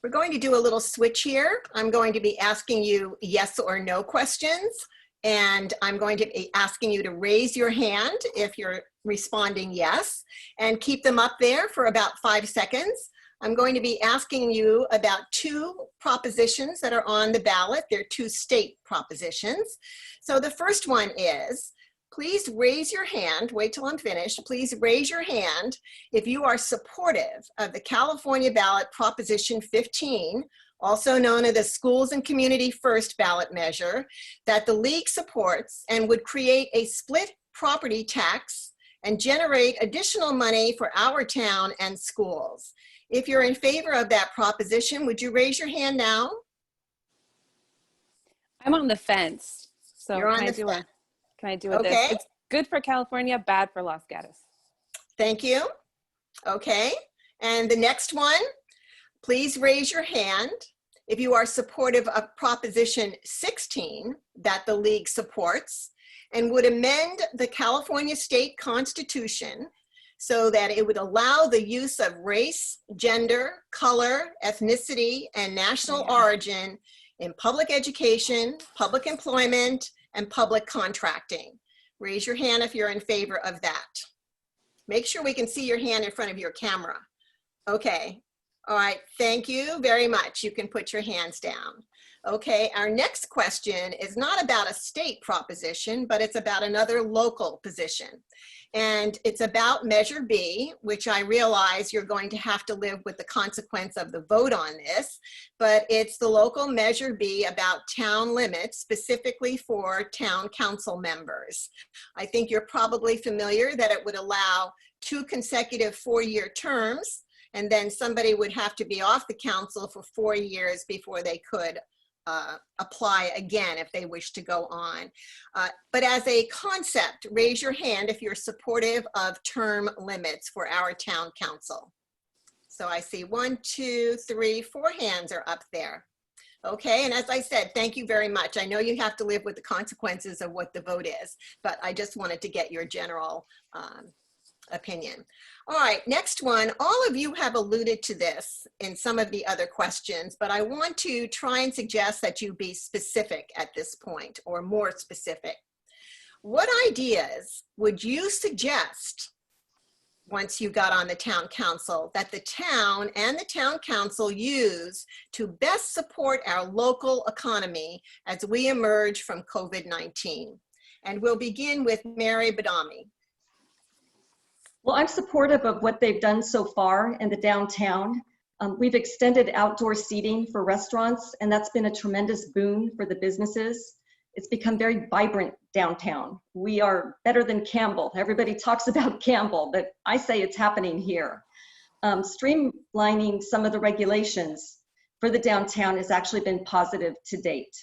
[SPEAKER 1] We're going to do a little switch here. I'm going to be asking you yes or no questions, and I'm going to be asking you to raise your hand if you're responding yes, and keep them up there for about 5 seconds. I'm going to be asking you about 2 propositions that are on the ballot. They're 2 state propositions. So the first one is, please raise your hand, wait till I'm finished, please raise your hand if you are supportive of the California ballot Proposition 15, also known as the Schools and Community First ballot measure, that the League supports and would create a split property tax and generate additional money for our town and schools. If you're in favor of that proposition, would you raise your hand now?
[SPEAKER 5] I'm on the fence. So
[SPEAKER 1] You're on
[SPEAKER 5] can I
[SPEAKER 1] the
[SPEAKER 5] do
[SPEAKER 1] fence.
[SPEAKER 5] can I do it
[SPEAKER 1] Okay.
[SPEAKER 5] this? It's good for California, bad for Los Gatos.
[SPEAKER 1] Thank you. Okay. And the next one, please raise your hand if you are supportive of Proposition 16 that the League supports and would amend the California State Constitution so that it would allow the use of race, gender, color, ethnicity, and national origin in public education, public employment, and public contracting. Raise your hand if you're in favor of that. Make sure we can see your hand in front of your camera. Okay. All right. Thank you very much. You can put your hands down. Okay. Our next question is not about a state proposition, but it's about another local position. And it's about Measure B, which I realize you're going to have to live with the consequence of the vote on this, but it's the local Measure B about town limits, specifically for town council members. I think you're probably familiar that it would allow 2 consecutive 4-year terms, and then somebody would have to be off the council for 4 years before they could apply again if they wish to go on. But as a concept, raise your hand if you're supportive of term limits for our town council. So I see 1, 2, 3, 4 hands are up there. Okay, and as I said, thank you very much. I know you have to live with the consequences of what the vote is, but I just wanted to get your general opinion. All right, next one. All of you have alluded to this in some of the other questions, but I want to try and suggest that you be specific at this point, or more specific. What ideas would you suggest once you got on the town council that the town and the town council use to best support our local economy as we emerge from COVID-19? And we'll begin with Mary Badame.
[SPEAKER 7] Well, I'm supportive of what they've done so far in the downtown. We've extended outdoor seating for restaurants, and that's been a tremendous boon for the businesses. It's become very vibrant downtown. We are better than Campbell. Everybody talks about Campbell, but I say it's happening here. Streamlining some of the regulations for the downtown has actually been positive to date.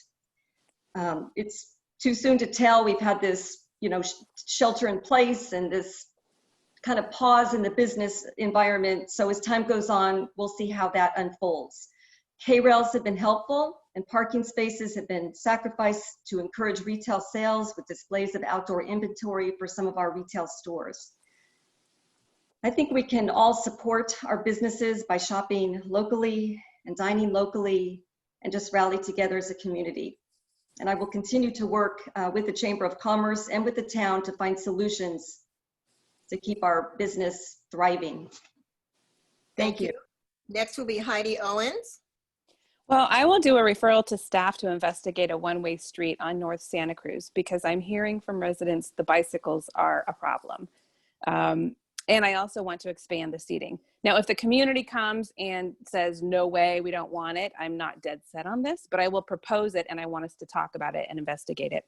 [SPEAKER 7] It's too soon to tell. We've had this, shelter in place and this kind of pause in the business environment. So as time goes on, we'll see how that unfolds. K-rails have been helpful, and parking spaces have been sacrificed to encourage retail sales with displays of outdoor inventory for some of our retail stores. I think we can all support our businesses by shopping locally and dining locally and just rally together as a community. And I will continue to work with the Chamber of Commerce and with the town to find solutions to keep our business thriving.
[SPEAKER 1] Thank you. Next will be Heidi Owens.
[SPEAKER 5] Well, I will do a referral to staff to investigate a one-way street on North Santa Cruz because I'm hearing from residents the bicycles are a problem. And I also want to expand the seating. Now, if the community comes and says, no way, we don't want it, I'm not dead set on this, but I will propose it and I want us to talk about it and investigate it.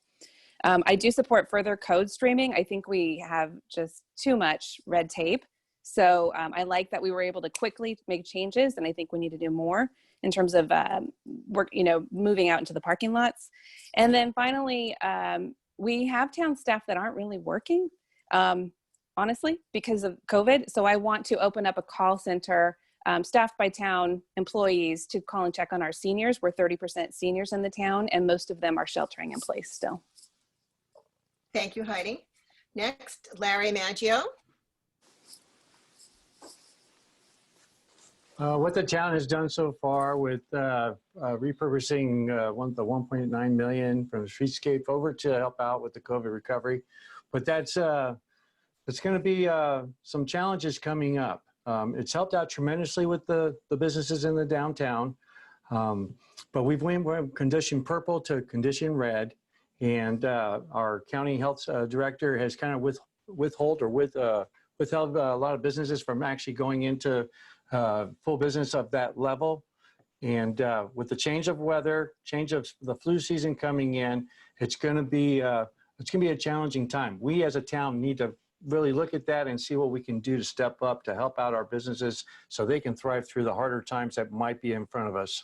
[SPEAKER 5] I do support further code streaming. I think we have just too much red tape. So I like that we were able to quickly make changes, and I think we need to do more in terms of work, moving out into the parking lots. And then finally, we have town staff that aren't really working, honestly, because of COVID. So I want to open up a call center staffed by town employees to call and check on our seniors. We're 30% seniors in the town, and most of them are sheltering in place still.
[SPEAKER 1] Thank you, Heidi. Next, Larry Maggio.
[SPEAKER 4] What the town has done so far with repurposing the 1.9 million from the streetscape over to help out with the COVID recovery, but that's going to be some challenges coming up. It's helped out tremendously with the businesses in the downtown, but we've went from condition purple to condition red, and our county health director has kind of withheld a lot of businesses from actually going into full business of that level. And with the change of weather, change of the flu season coming in, it's going to be a challenging time. We as a town need to really look at that and see what we can do to step up to help out our businesses so they can thrive through the harder times that might be in front of us.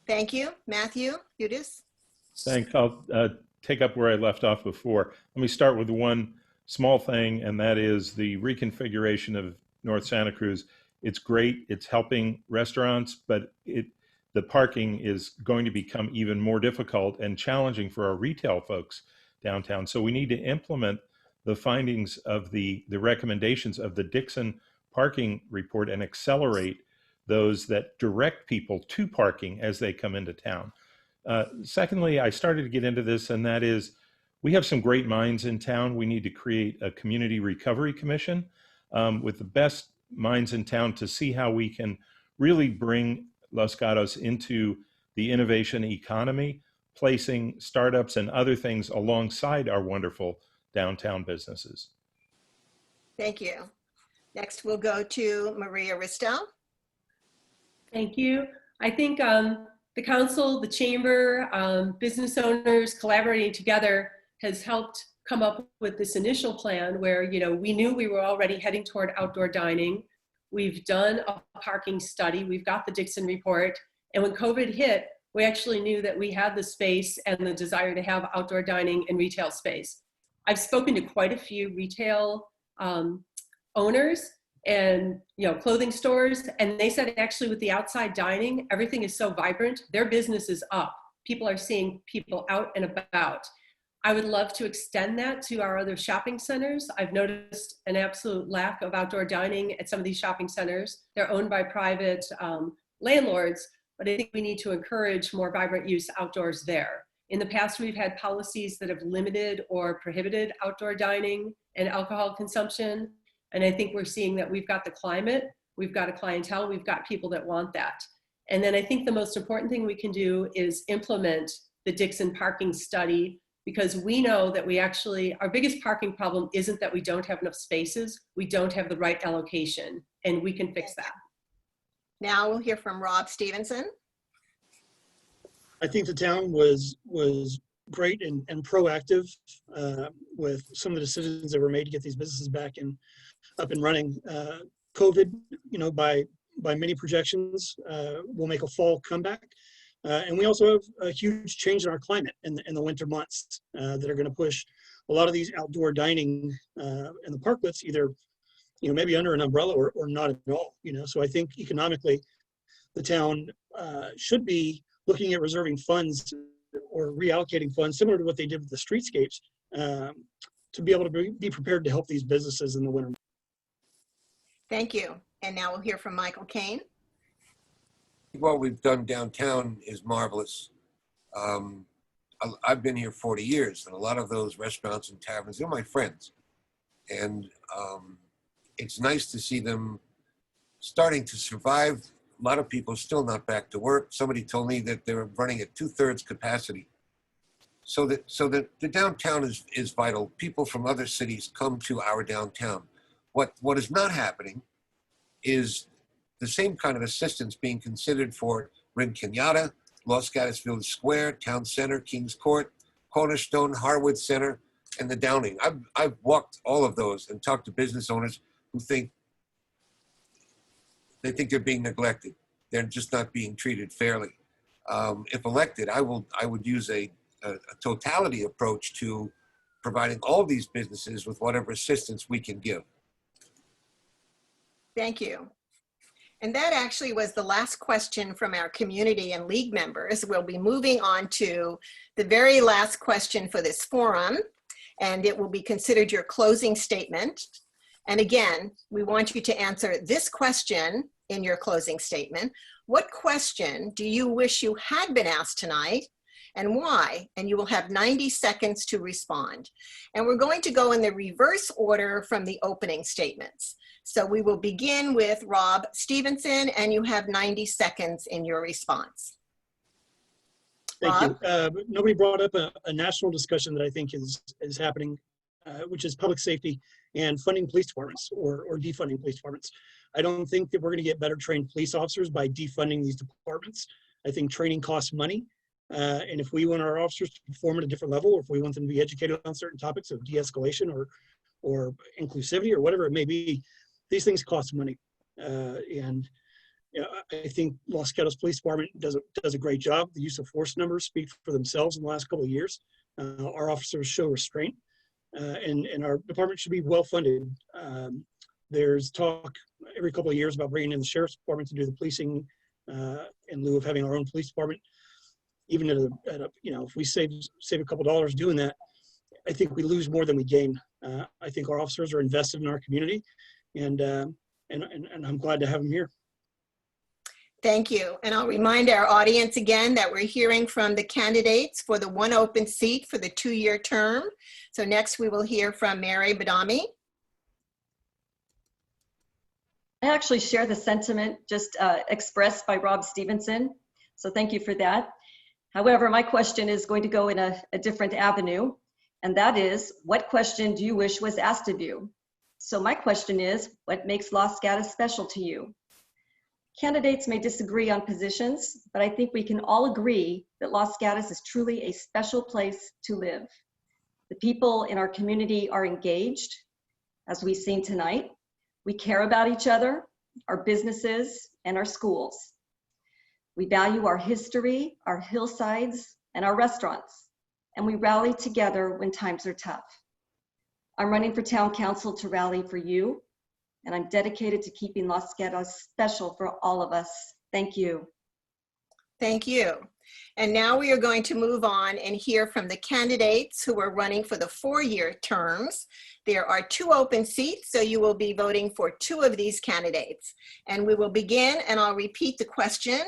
[SPEAKER 1] Thank you. Matthew, Hudes.
[SPEAKER 2] Thanks. I'll take up where I left off before. Let me start with one small thing, and that is the reconfiguration of North Santa Cruz. It's great. It's helping restaurants, but the parking is going to become even more difficult and challenging for our retail folks downtown. So we need to implement the findings of the recommendations of the Dixon parking report and accelerate those that direct people to parking as they come into town. Secondly, I started to get into this, and that is we have some great minds in town. We need to create a community recovery commission with the best minds in town to see how we can really bring Los Gatos into the innovation economy, placing startups and other things alongside our wonderful downtown businesses.
[SPEAKER 1] Thank you. Next, we'll go to Maria Ristow.
[SPEAKER 6] Thank you. I think the council, the chamber, business owners collaborating together has helped come up with this initial plan where, we knew we were already heading toward outdoor dining. We've done a parking study. We've got the Dixon report. And when COVID hit, we actually knew that we had the space and the desire to have outdoor dining and retail space. I've spoken to quite a few retail owners and clothing stores, and they said actually with the outside dining, everything is so vibrant, their business is up. People are seeing people out and about. I would love to extend that to our other shopping centers. I've noticed an absolute lack of outdoor dining at some of these shopping centers. They're owned by private landlords, but I think we need to encourage more vibrant use outdoors there. In the past, we've had policies that have limited or prohibited outdoor dining and alcohol consumption. And I think we're seeing that we've got the climate, we've got a clientele, we've got people that want that. And then I think the most important thing we can do is implement the Dixon parking study, because we know that our biggest parking problem isn't that we don't have enough spaces, we don't have the right allocation, and we can fix that.
[SPEAKER 1] Now we'll hear from Rob Stevenson.
[SPEAKER 8] I think the town was great and proactive with some of the decisions that were made to get these businesses back and up and running. COVID, by many projections, will make a fall comeback. And we also have a huge change in our climate in the winter months that are going to push a lot of these outdoor dining and the parklets either, maybe under an umbrella or not at all. So I think economically, the town should be looking at reserving funds or reallocating funds similar to what they did with the streetscapes to be able to be prepared to help these businesses in the winter.
[SPEAKER 1] Thank you. And now we'll hear from Michael Kane.
[SPEAKER 3] What we've done downtown is marvelous. I've been here 40 years, and a lot of those restaurants and taverns, they're my friends. And it's nice to see them starting to survive. A lot of people still not back to work. Somebody told me that they're running at 2/3 capacity. So that the downtown is vital. People from other cities come to our downtown. What is not happening is the same kind of assistance being considered for Rin Kenyatta, Los Gatos Village Square, Town Center, Kings Court, Cornerstone, Harwood Center, and the Downing. I've walked all of those and talked to business owners who think they're being neglected. They're just not being treated fairly. If elected, I would use a totality approach to providing all these businesses with whatever assistance we can give.
[SPEAKER 1] Thank you. And that actually was the last question from our community and league members. We'll be moving on to the very last question for this forum, and it will be considered your closing statement. And again, we want you to answer this question in your closing statement. What question do you wish you had been asked tonight, and why? And you will have 90 seconds to respond. And we're going to go in the reverse order from the opening statements. So we will begin with Rob Stevenson, and you have 90 seconds in your response.
[SPEAKER 8] Thank you. Nobody brought up a national discussion that I think is happening, which is public safety and funding police departments or defunding police departments. I don't think that we're going to get better trained police officers by defunding these departments. I think training costs money. And if we want our officers to perform at a different level, or if we want them to be educated on certain topics of de-escalation or inclusivity or whatever it may be, these things cost money. And I think Los Gatos Police Department does a great job. The use of force numbers speak for themselves in the last couple of years. Our officers show restraint, and our department should be well funded. There's talk every couple of years about bringing in the sheriff's department to do the policing in lieu of having our own police department. Even at a if we save a couple dollars doing that, I think we lose more than we gain. I think our officers are invested in our community, and I'm glad to have them here.
[SPEAKER 1] Thank you. And I'll remind our audience again that we're hearing from the candidates for the one open seat for the 2-year term. So next we will hear from Mary Badame.
[SPEAKER 7] I actually share the sentiment just expressed by Rob Stevenson. So thank you for that. However, my question is going to go in a different avenue, and that is, what question do you wish was asked of you? So my question is, what makes Los Gatos special to you? Candidates may disagree on positions, but I think we can all agree that Los Gatos is truly a special place to live. The people in our community are engaged, as we've seen tonight. We care about each other, our businesses, and our schools. We value our history, our hillsides, and our restaurants, and we rally together when times are tough. I'm running for town council to rally for you, and I'm dedicated to keeping Los Gatos special for all of us. Thank you.
[SPEAKER 1] Thank you. And now we are going to move on and hear from the candidates who are running for the 4-year terms. There are 2 open seats, so you will be voting for 2 of these candidates. And we will begin, and I'll repeat the question.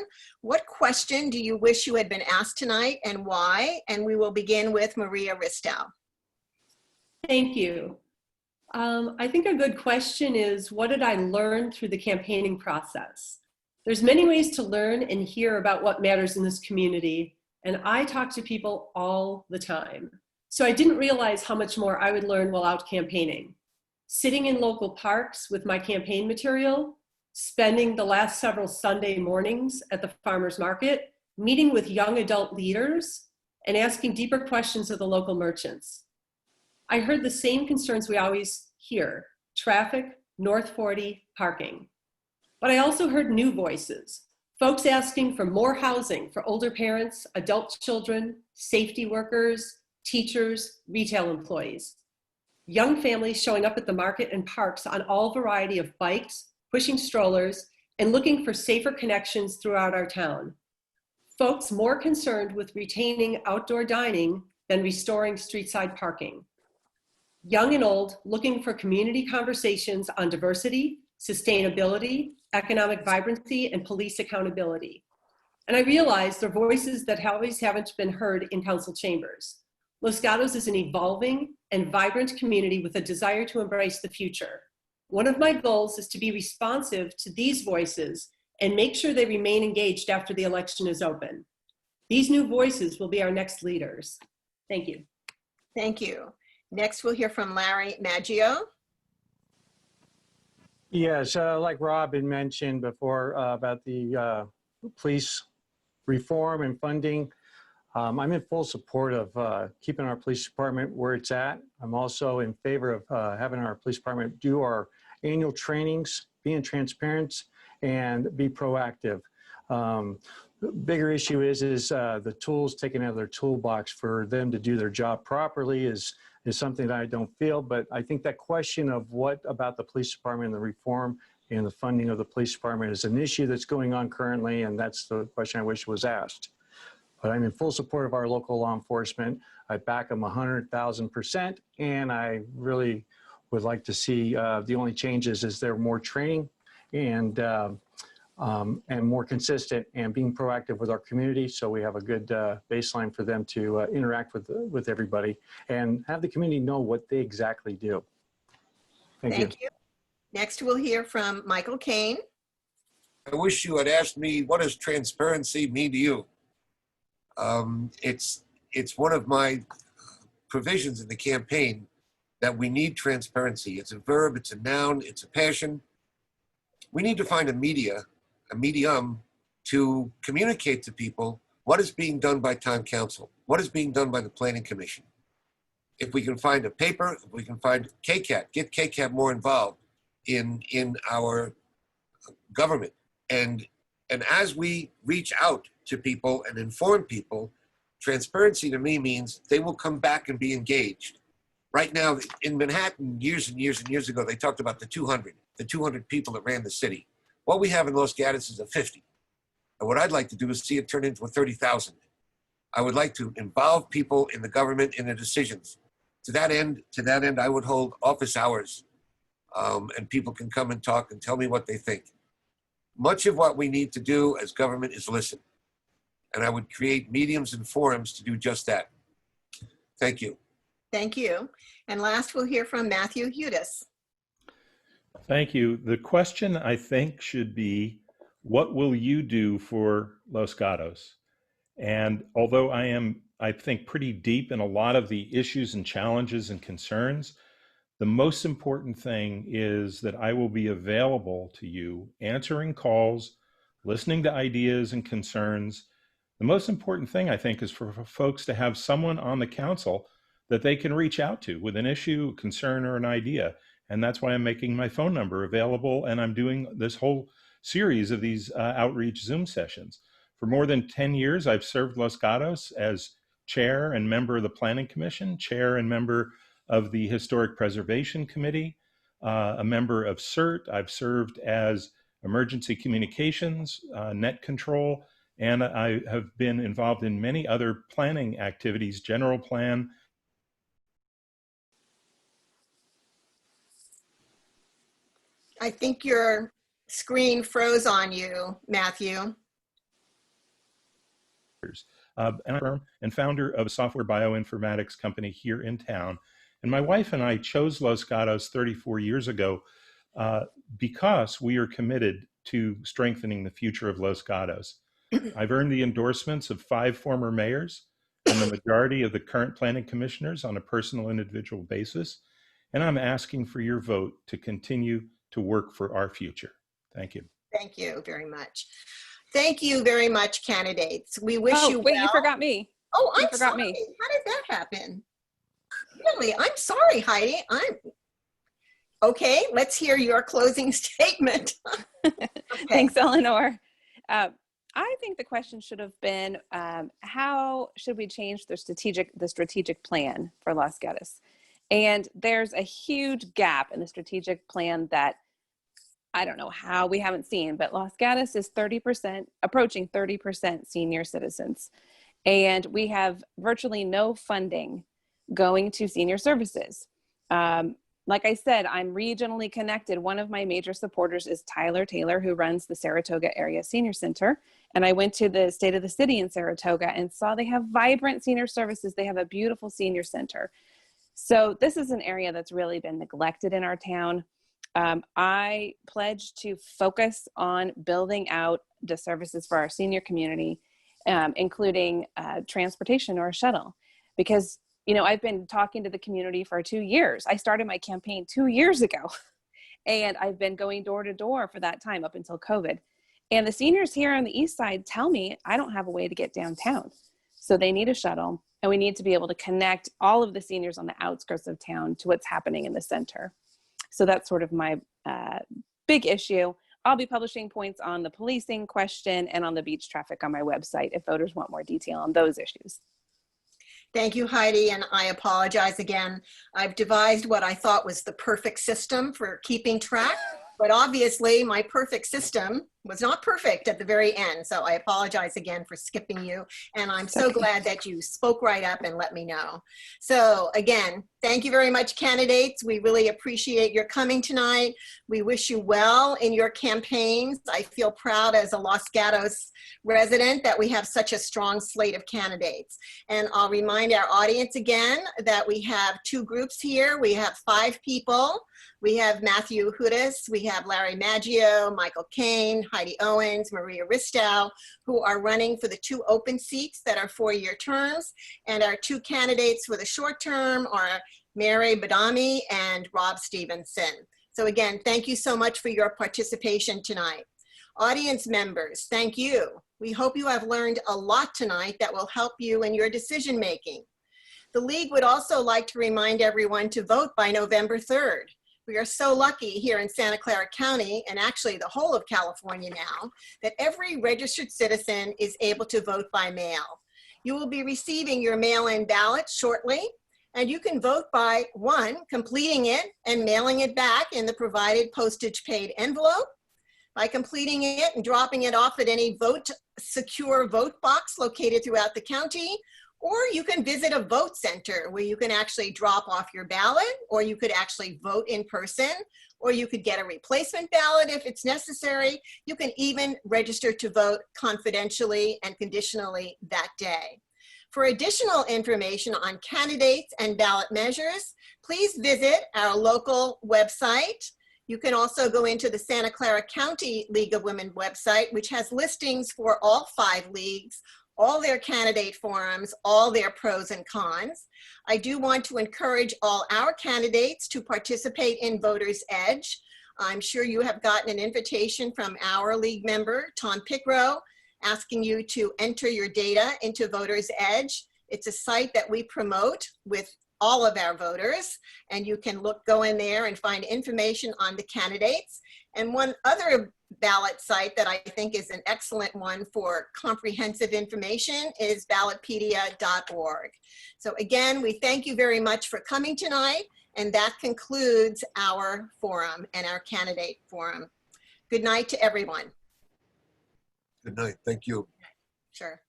[SPEAKER 1] What question do you wish you had been asked tonight, and why? And we will begin with Maria Ristow.
[SPEAKER 6] Thank you. I think a good question is, what did I learn through the campaigning process? There's many ways to learn and hear about what matters in this community, and I talk to people all the time. So I didn't realize how much more I would learn while out campaigning. Sitting in local parks with my campaign material, spending the last several Sunday mornings at the farmer's market, meeting with young adult leaders, and asking deeper questions of the local merchants. I heard the same concerns we always hear: traffic, North 40, parking. But I also heard new voices, folks asking for more housing for older parents, adult children, safety workers, teachers, retail employees. Young families showing up at the market and parks on all variety of bikes, pushing strollers, and looking for safer connections throughout our town. Folks more concerned with retaining outdoor dining than restoring street-side parking. Young and old looking for community conversations on diversity, sustainability, economic vibrancy, and police accountability. And I realize they're voices that always haven't been heard in council chambers. Los Gatos is an evolving and vibrant community with a desire to embrace the future. One of my goals is to be responsive to these voices and make sure they remain engaged after the election is open. These new voices will be our next leaders. Thank you.
[SPEAKER 1] Thank you. Next, we'll hear from Larry Maggio.
[SPEAKER 4] Yes, like Rob had mentioned before about the police reform and funding, I'm in full support of keeping our police department where it's at. I'm also in favor of having our police department do our annual trainings, being transparent, and be proactive. The bigger issue is the tools taken out of their toolbox for them to do their job properly is something that I don't feel, but I think that question of what about the police department and the reform and the funding of the police department is an issue that's going on currently, and that's the question I wish was asked. But I'm in full support of our local law enforcement. I back them 100,000%, and I really would like to see the only changes is there more training and more consistent and being proactive with our community, so we have a good baseline for them to interact with everybody and have the community know what they exactly do. Thank you.
[SPEAKER 1] Next, we'll hear from Michael Kane.
[SPEAKER 3] I wish you had asked me, what does transparency mean to you? It's one of my provisions in the campaign that we need transparency. It's a verb, it's a noun, it's a passion. We need to find a medium to communicate to people what is being done by town council, what is being done by the planning commission. If we can find a paper, if we can find KCAT, get KCAT more involved in our government. And as we reach out to people and inform people, transparency to me means they will come back and be engaged. Right now in Manhattan, years and years and years ago, they talked about the 200 people that ran the city. What we have in Los Gatos is a 50. And what I'd like to do is see it turn into a 30,000. I would like to involve people in the government in the decisions. To that end, I would hold office hours and people can come and talk and tell me what they think. Much of what we need to do as government is listen. And I would create mediums and forums to do just that. Thank you.
[SPEAKER 1] Thank you. And last, we'll hear from Matthew Hudes.
[SPEAKER 2] Thank you. The question, I think, should be, what will you do for Los Gatos? And although I am, I think, pretty deep in a lot of the issues and challenges and concerns, the most important thing is that I will be available to you, answering calls, listening to ideas and concerns. The most important thing, I think, is for folks to have someone on the council that they can reach out to with an issue, concern, or an idea. And that's why I'm making my phone number available, and I'm doing this whole series of these outreach Zoom sessions. For more than 10 years, I've served Los Gatos as chair and member of the Planning Commission, chair and member of the Historic Preservation Committee, a member of CERT. I've served as emergency communications, net control, and I have been involved in many other planning activities, general plan.
[SPEAKER 1] I think your screen froze on you, Matthew.
[SPEAKER 2] And founder of a software bioinformatics company here in town. And my wife and I chose Los Gatos 34 years ago because we are committed to strengthening the future of Los Gatos. I've earned the endorsements of 5 former mayors and the majority of the current planning commissioners on a personal and individual basis. And I'm asking for your vote to continue to work for our future. Thank you.
[SPEAKER 1] Thank you very much. Thank you very much, candidates. We wish
[SPEAKER 5] Oh,
[SPEAKER 1] you
[SPEAKER 5] wait,
[SPEAKER 1] well.
[SPEAKER 5] you forgot me.
[SPEAKER 1] Oh,
[SPEAKER 5] You
[SPEAKER 1] I'm
[SPEAKER 5] forgot
[SPEAKER 1] sorry.
[SPEAKER 5] me.
[SPEAKER 1] How did that happen? Really, I'm sorry, Heidi. Okay, let's hear your closing statement. Okay.
[SPEAKER 5] Thanks, Eleanor. I think the question should have been, how should we change the strategic plan for Los Gatos? And there's a huge gap in the strategic plan that I don't know how we haven't seen, but Los Gatos is 30%, approaching 30% senior citizens. And we have virtually no funding going to senior services. Like I said, I'm regionally connected. One of my major supporters is Tyler Taylor, who runs the Saratoga Area Senior Center. And I went to the State of the City in Saratoga and saw they have vibrant senior services. They have a beautiful senior center. So this is an area that's really been neglected in our town. I pledge to focus on building out the services for our senior community, including transportation or a shuttle, because I've been talking to the community for 2 years. I started my campaign 2 years ago, and I've been going door to door for that time up until COVID. And the seniors here on the east side tell me I don't have a way to get downtown. So they need a shuttle, and we need to be able to connect all of the seniors on the outskirts of town to what's happening in the center. So that's sort of my big issue. I'll be publishing points on the policing question and on the beach traffic on my website if voters want more detail on those issues.
[SPEAKER 1] Thank you, Heidi, and I apologize again. I've devised what I thought was the perfect system for keeping track, but obviously my perfect system was not perfect at the very end. So I apologize again for skipping you. And I'm so glad that you spoke right up and let me know. So again, thank you very much, candidates. We really appreciate your coming tonight. We wish you well in your campaigns. I feel proud as a Los Gatos resident that we have such a strong slate of candidates. And I'll remind our audience again that we have 2 groups here. We have 5 people. We have Matthew Hudes, we have Larry Maggio, Michael Kane, Heidi Owens, Maria Ristow, who are running for the 2 open seats that are 4-year terms. And our 2 candidates for the short term are Mary Badame and Rob Stevenson. So again, thank you so much for your participation tonight. Audience members, thank you. We hope you have learned a lot tonight that will help you in your decision making. The League would also like to remind everyone to vote by November 3rd. We are so lucky here in Santa Clara County, and actually the whole of California now, that every registered citizen is able to vote by mail. You will be receiving your mail-in ballot shortly, and you can vote by 1, completing it and mailing it back in the provided postage-paid envelope, by completing it and dropping it off at any secure vote box located throughout the county, or you can visit a vote center where you can actually drop off your ballot, or you could actually vote in person, or you could get a replacement ballot if it's necessary. You can even register to vote confidentially and conditionally that day. For additional information on candidates and ballot measures, please visit our local website. You can also go into the Santa Clara County League of Women website, which has listings for all 5 leagues, all their candidate forums, all their pros and cons. I do want to encourage all our candidates to participate in Voters Edge. I'm sure you have gotten an invitation from our league member, Tom Pickrow, asking you to enter your data into Voters Edge. It's a site that we promote with all of our voters, and you can go in there and find information on the candidates. And one other ballot site that I think is an excellent one for comprehensive information is ballotpedia.org. So again, we thank you very much for coming tonight, and that concludes our forum and our candidate forum. Good night to everyone.
[SPEAKER 3] Good night. Thank you.
[SPEAKER 1] Sure.